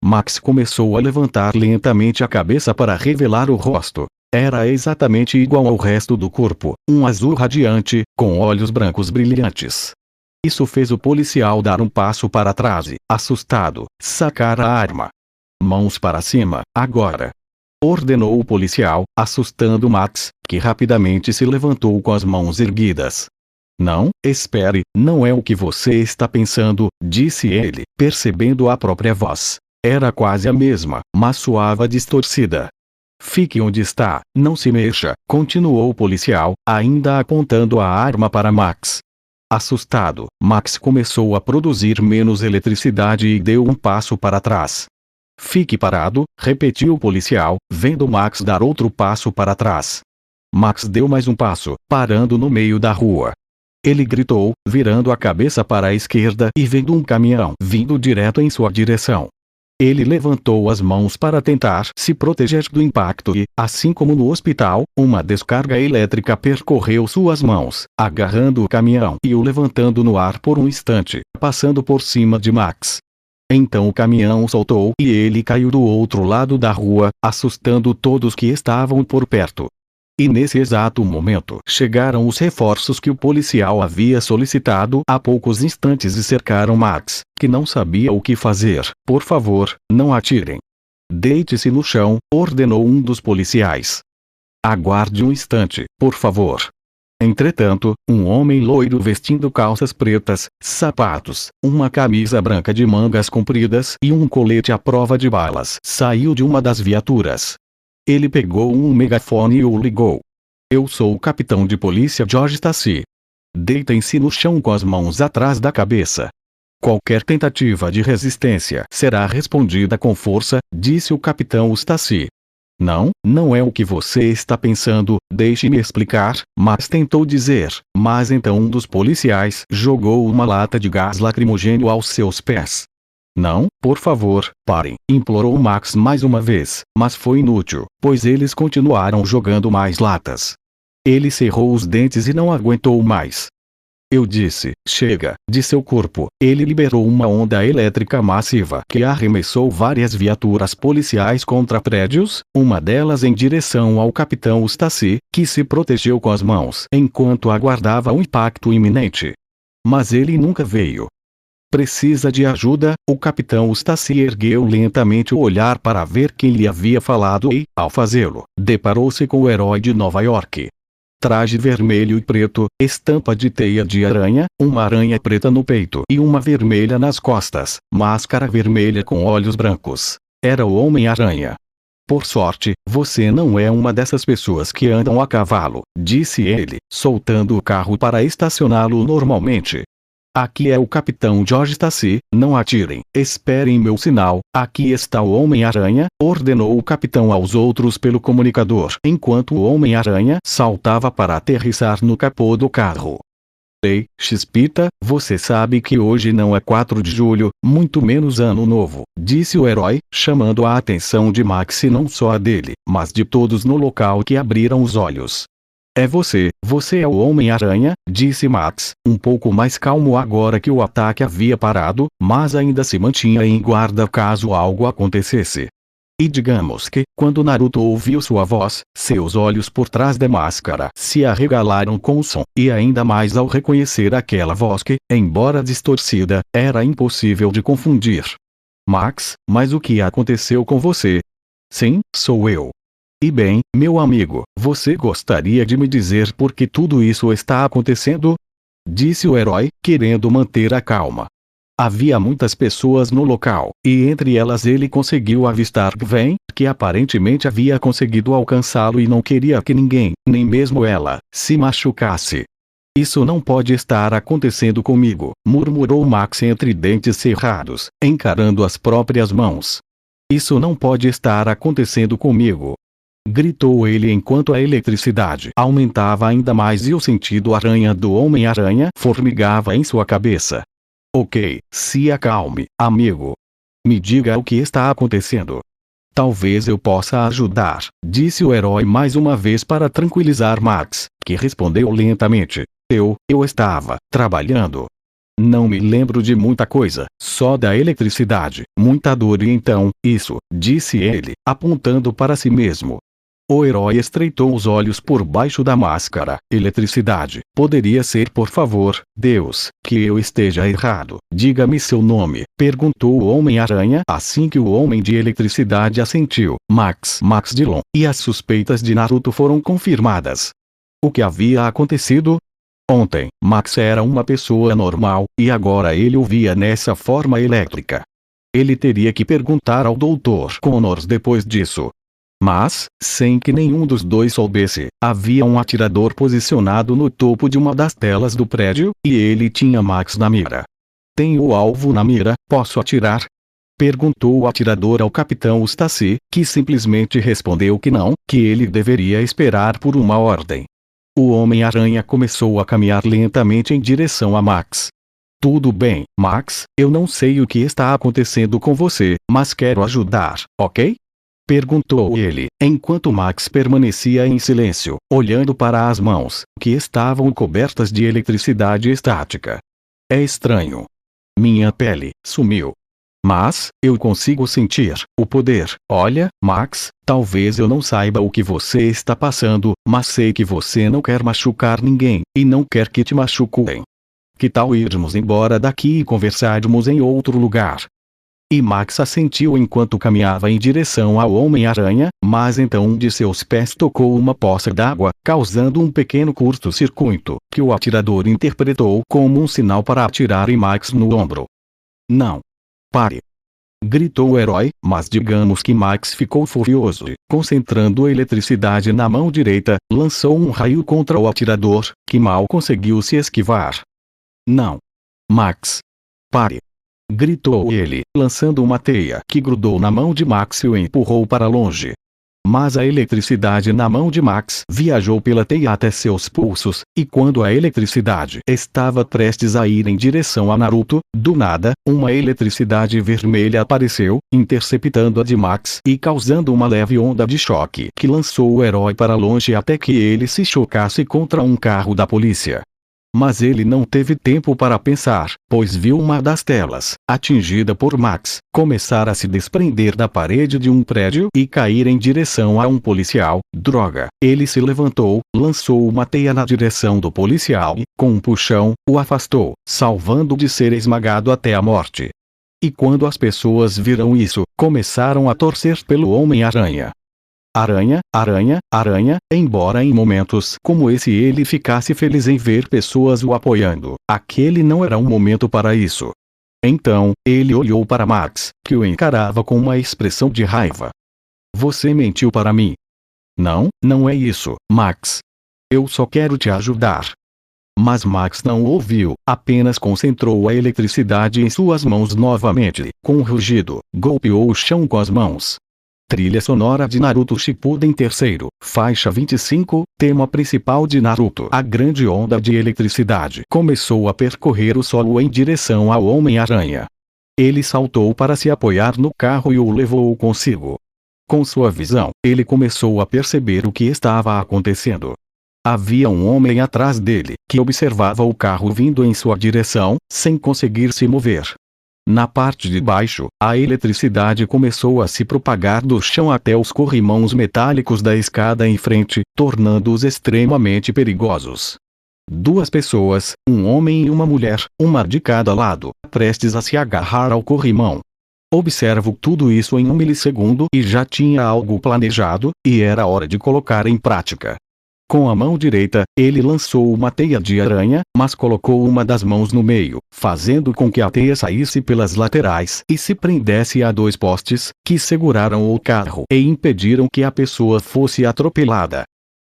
Max começou a levantar lentamente a cabeça para revelar o rosto. Era exatamente igual ao resto do corpo, um azul radiante, com olhos brancos brilhantes. Isso fez o policial dar um passo para trás e, assustado, sacar a arma. Mãos para cima, agora! Ordenou o policial, assustando Max, que rapidamente se levantou com as mãos erguidas. Não, espere, não é o que você está pensando, disse ele, percebendo a própria voz. Era quase a mesma, mas soava distorcida. Fique onde está, não se mexa, continuou o policial, ainda apontando a arma para Max. Assustado, Max começou a produzir menos eletricidade e deu um passo para trás. Fique parado, repetiu o policial, vendo Max dar outro passo para trás. Max deu mais um passo, parando no meio da rua. Ele gritou, virando a cabeça para a esquerda e vendo um caminhão vindo direto em sua direção. Ele levantou as mãos para tentar se proteger do impacto e, assim como no hospital, uma descarga elétrica percorreu suas mãos, agarrando o caminhão e o levantando no ar por um instante, passando por cima de Max. Então o caminhão soltou e ele caiu do outro lado da rua, assustando todos que estavam por perto. E nesse exato momento chegaram os reforços que o policial havia solicitado há poucos instantes e cercaram Max, que não sabia o que fazer. Por favor, não atirem. Deite-se no chão, ordenou um dos policiais. Aguarde um instante, por favor. Entretanto, um homem loiro vestindo calças pretas, sapatos, uma camisa branca de mangas compridas e um colete à prova de balas saiu de uma das viaturas. Ele pegou um megafone e o ligou. Eu sou o capitão de polícia George Stacy. Deitem-se no chão com as mãos atrás da cabeça. Qualquer tentativa de resistência será respondida com força, disse o capitão Stacy. Não, não é o que você está pensando, deixe-me explicar, Max tentou dizer, mas então um dos policiais jogou uma lata de gás lacrimogêneo aos seus pés. Não, por favor, parem, implorou Max mais uma vez, mas foi inútil, pois eles continuaram jogando mais latas. Ele cerrou os dentes e não aguentou mais. Eu disse, chega, de seu corpo. Ele liberou uma onda elétrica massiva que arremessou várias viaturas policiais contra prédios, uma delas em direção ao capitão Stacy, que se protegeu com as mãos enquanto aguardava um impacto iminente. Mas ele nunca veio. Precisa de ajuda? O capitão Stacy ergueu lentamente o olhar para ver quem lhe havia falado e, ao fazê-lo, deparou-se com o herói de Nova York. Traje vermelho e preto, estampa de teia de aranha, uma aranha preta no peito e uma vermelha nas costas, máscara vermelha com olhos brancos. Era o Homem-Aranha. Por sorte, você não é uma dessas pessoas que andam a cavalo, disse ele, soltando o carro para estacioná-lo normalmente. Aqui é o capitão George Stacy, não atirem, esperem meu sinal, aqui está o Homem-Aranha, ordenou o capitão aos outros pelo comunicador, enquanto o Homem-Aranha saltava para aterrissar no capô do carro. Ei, Chispita, você sabe que hoje não é 4 de julho, muito menos ano novo, disse o herói, chamando a atenção de Max e não só a dele, mas de todos no local que abriram os olhos. É você é o Homem-Aranha, disse Max, um pouco mais calmo agora que o ataque havia parado, mas ainda se mantinha em guarda caso algo acontecesse. E digamos que, quando Naruto ouviu sua voz, seus olhos por trás da máscara se arregalaram com o som, e ainda mais ao reconhecer aquela voz que, embora distorcida, era impossível de confundir. Max, mas o que aconteceu com você? Sim, sou eu. E bem, meu amigo, você gostaria de me dizer por que tudo isso está acontecendo? Disse o herói, querendo manter a calma. Havia muitas pessoas no local, e entre elas ele conseguiu avistar Gwen, que aparentemente havia conseguido alcançá-lo e não queria que ninguém, nem mesmo ela, se machucasse. Isso não pode estar acontecendo comigo, murmurou Max entre dentes cerrados, encarando as próprias mãos. Isso não pode estar acontecendo comigo. Gritou ele enquanto a eletricidade aumentava ainda mais e o sentido aranha do Homem-Aranha formigava em sua cabeça. Ok, se acalme, amigo. Me diga o que está acontecendo. Talvez eu possa ajudar, disse o herói mais uma vez para tranquilizar Max, que respondeu lentamente. Eu estava trabalhando. Não me lembro de muita coisa, só da eletricidade, muita dor e então, isso, disse ele, apontando para si mesmo. O herói estreitou os olhos por baixo da máscara. Eletricidade. Poderia ser, por favor, Deus, que eu esteja errado. Diga-me seu nome, perguntou o Homem-Aranha assim que o Homem de Eletricidade assentiu. Max Dillon. E as suspeitas de Naruto foram confirmadas. O que havia acontecido? Ontem, Max era uma pessoa normal, e agora ele o via nessa forma elétrica. Ele teria que perguntar ao Dr. Connors depois disso. Mas, sem que nenhum dos dois soubesse, havia um atirador posicionado no topo de uma das telas do prédio, e ele tinha Max na mira. Tenho o alvo na mira, posso atirar? Perguntou o atirador ao Capitão Stacy, que simplesmente respondeu que não, que ele deveria esperar por uma ordem. O Homem-Aranha começou a caminhar lentamente em direção a Max. Tudo bem, Max, eu não sei o que está acontecendo com você, mas quero ajudar, ok? Perguntou ele, enquanto Max permanecia em silêncio, olhando para as mãos, que estavam cobertas de eletricidade estática. É estranho. Minha pele sumiu. Mas, eu consigo sentir o poder. Olha, Max, talvez eu não saiba o que você está passando, mas sei que você não quer machucar ninguém, e não quer que te machuquem. Que tal irmos embora daqui e conversarmos em outro lugar? E Max assentiu enquanto caminhava em direção ao Homem-Aranha, mas então um de seus pés tocou uma poça d'água, causando um pequeno curto-circuito, que o atirador interpretou como um sinal para atirar em Max no ombro. Não. Pare! Gritou o herói, mas digamos que Max ficou furioso e, concentrando a eletricidade na mão direita, lançou um raio contra o atirador, que mal conseguiu se esquivar. Não. Max. Pare! Gritou ele, lançando uma teia que grudou na mão de Max e o empurrou para longe. Mas a eletricidade na mão de Max viajou pela teia até seus pulsos, e quando a eletricidade estava prestes a ir em direção a Naruto, do nada, uma eletricidade vermelha apareceu, interceptando a de Max e causando uma leve onda de choque que lançou o herói para longe até que ele se chocasse contra um carro da polícia. Mas ele não teve tempo para pensar, pois viu uma das telas, atingida por Max, começar a se desprender da parede de um prédio e cair em direção a um policial. Droga! Ele se levantou, lançou uma teia na direção do policial e, com um puxão, o afastou, salvando-o de ser esmagado até a morte. E quando as pessoas viram isso, começaram a torcer pelo Homem-Aranha. Aranha, aranha, aranha, embora em momentos como esse ele ficasse feliz em ver pessoas o apoiando, aquele não era um momento para isso. Então, ele olhou para Max, que o encarava com uma expressão de raiva. Você mentiu para mim. Não, não é isso, Max. Eu só quero te ajudar. Mas Max não ouviu, apenas concentrou a eletricidade em suas mãos novamente, com um rugido, golpeou o chão com as mãos. Trilha sonora de Naruto Shippuden III, faixa 25, tema principal de Naruto. A grande onda de eletricidade começou a percorrer o solo em direção ao Homem-Aranha. Ele saltou para se apoiar no carro e o levou consigo. Com sua visão, ele começou a perceber o que estava acontecendo. Havia um homem atrás dele, que observava o carro vindo em sua direção, sem conseguir se mover. Na parte de baixo, a eletricidade começou a se propagar do chão até os corrimãos metálicos da escada em frente, tornando-os extremamente perigosos. Duas pessoas, um homem e uma mulher, uma de cada lado, prestes a se agarrar ao corrimão. Observo tudo isso em um milissegundo e já tinha algo planejado, e era hora de colocar em prática. Com a mão direita, ele lançou uma teia de aranha, mas colocou uma das mãos no meio, fazendo com que a teia saísse pelas laterais e se prendesse a dois postes, que seguraram o carro e impediram que a pessoa fosse atropelada.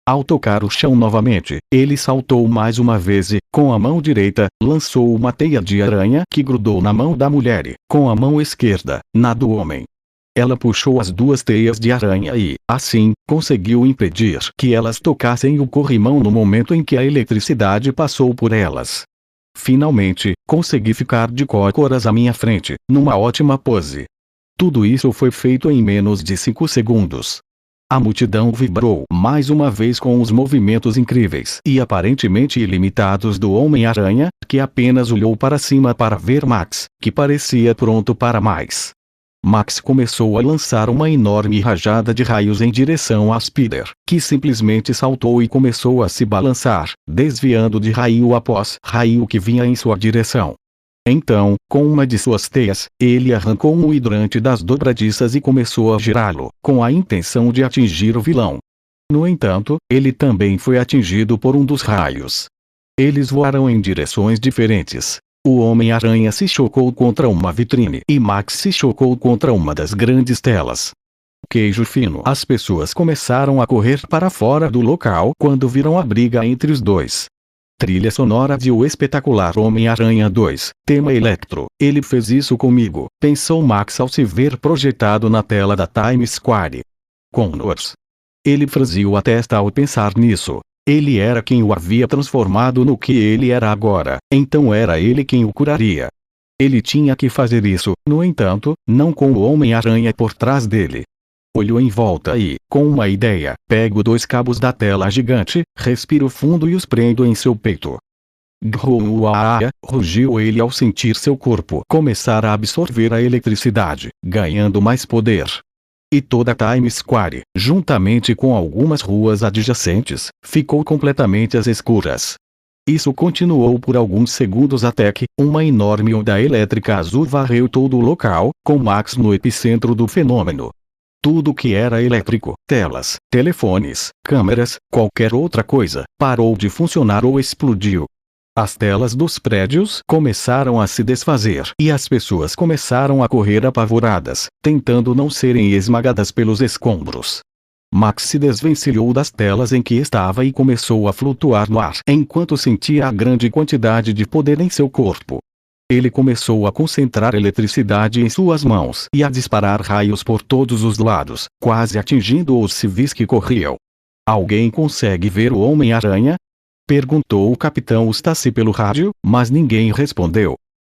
Ao tocar o chão novamente, ele saltou mais uma vez e, com a mão direita, lançou uma teia de aranha que grudou na mão da mulher e, com a mão esquerda, na do homem. Ela puxou as duas teias de aranha e, assim, conseguiu impedir que elas tocassem o corrimão no momento em que a eletricidade passou por elas. Finalmente, consegui ficar de cócoras à minha frente, numa ótima pose. Tudo isso foi feito em menos de 5 segundos. A multidão vibrou mais uma vez com os movimentos incríveis e aparentemente ilimitados do Homem-Aranha, que apenas olhou para cima para ver Max, que parecia pronto para mais. Max começou a lançar uma enorme rajada de raios em direção a Spider, que simplesmente saltou e começou a se balançar, desviando de raio após raio que vinha em sua direção. Então, com uma de suas teias, ele arrancou um hidrante das dobradiças e começou a girá-lo, com a intenção de atingir o vilão. No entanto, ele também foi atingido por um dos raios. Eles voaram em direções diferentes. O Homem-Aranha se chocou contra uma vitrine e Max se chocou contra uma das grandes telas. Queijo fino. As pessoas começaram a correr para fora do local quando viram a briga entre os dois. Trilha sonora de O Espetacular Homem-Aranha 2, tema Electro. Ele fez isso comigo, pensou Max ao se ver projetado na tela da Times Square. Connors. Ele franziu a testa ao pensar nisso. Ele era quem o havia transformado no que ele era agora, então era ele quem o curaria. Ele tinha que fazer isso, no entanto, não com o Homem-Aranha por trás dele. Olhou em volta e, com uma ideia, pego 2 cabos da tela gigante, respiro fundo e os prendo em seu peito. Gruaa! Rugiu ele ao sentir seu corpo começar a absorver a eletricidade, ganhando mais poder. E toda Times Square, juntamente com algumas ruas adjacentes, ficou completamente às escuras. Isso continuou por alguns segundos até que, uma enorme onda elétrica azul varreu todo o local, com Max no epicentro do fenômeno. Tudo que era elétrico, telas, telefones, câmeras, qualquer outra coisa, parou de funcionar ou explodiu. As telas dos prédios começaram a se desfazer e as pessoas começaram a correr apavoradas, tentando não serem esmagadas pelos escombros. Max se desvencilhou das telas em que estava e começou a flutuar no ar enquanto sentia a grande quantidade de poder em seu corpo. Ele começou a concentrar eletricidade em suas mãos e a disparar raios por todos os lados, quase atingindo os civis que corriam. Alguém consegue ver o Homem-Aranha? Perguntou o Capitão Stacy pelo rádio, mas ninguém respondeu.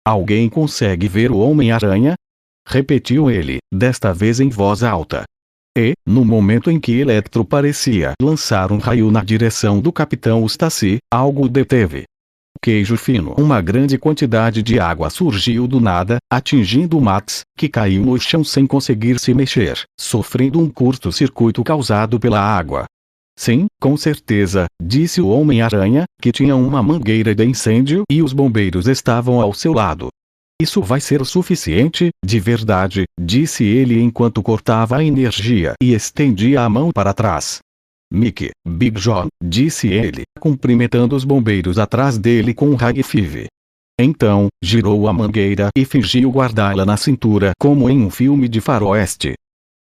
Alguém consegue ver o Homem-Aranha? Repetiu ele, desta vez em voz alta. E, no momento em que Electro parecia lançar um raio na direção do Capitão Stacy, algo o deteve. Queijo fino. Uma grande quantidade de água surgiu do nada, atingindo Max, que caiu no chão sem conseguir se mexer, sofrendo um curto-circuito causado pela água. Sim, com certeza, disse o Homem-Aranha, que tinha uma mangueira de incêndio e os bombeiros estavam ao seu lado. Isso vai ser o suficiente, de verdade, disse ele enquanto cortava a energia e estendia a mão para trás. Mickey, Big John, disse ele, cumprimentando os bombeiros atrás dele com um high five. Então, girou a mangueira e fingiu guardá-la na cintura como em um filme de faroeste.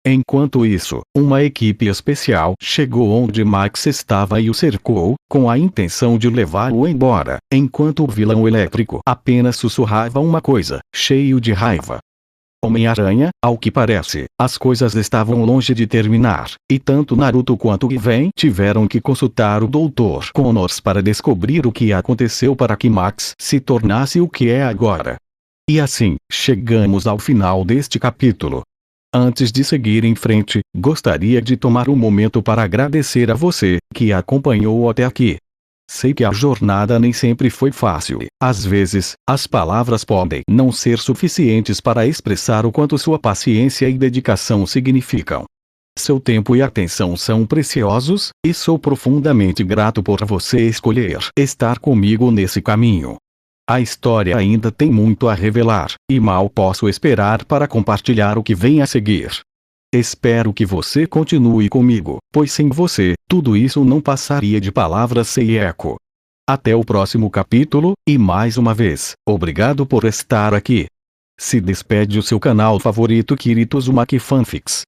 Enquanto isso, uma equipe especial chegou onde Max estava e o cercou, com a intenção de levá-lo embora, enquanto o vilão elétrico apenas sussurrava uma coisa, cheio de raiva. Homem-Aranha, ao que parece, as coisas estavam longe de terminar, e tanto Naruto quanto Given tiveram que consultar o Dr. Connors para descobrir o que aconteceu para que Max se tornasse o que é agora. E assim, chegamos ao final deste capítulo. Antes de seguir em frente, gostaria de tomar um momento para agradecer a você, que acompanhou até aqui. Sei que a jornada nem sempre foi fácil. Às vezes, as palavras podem não ser suficientes para expressar o quanto sua paciência e dedicação significam. Seu tempo e atenção são preciosos, e sou profundamente grato por você escolher estar comigo nesse caminho. A história ainda tem muito a revelar, e mal posso esperar para compartilhar o que vem a seguir. Espero que você continue comigo, pois sem você, tudo isso não passaria de palavras sem eco. Até o próximo capítulo, e mais uma vez, obrigado por estar aqui. Se despede o seu canal favorito Kirito Uzumaki Fanfics.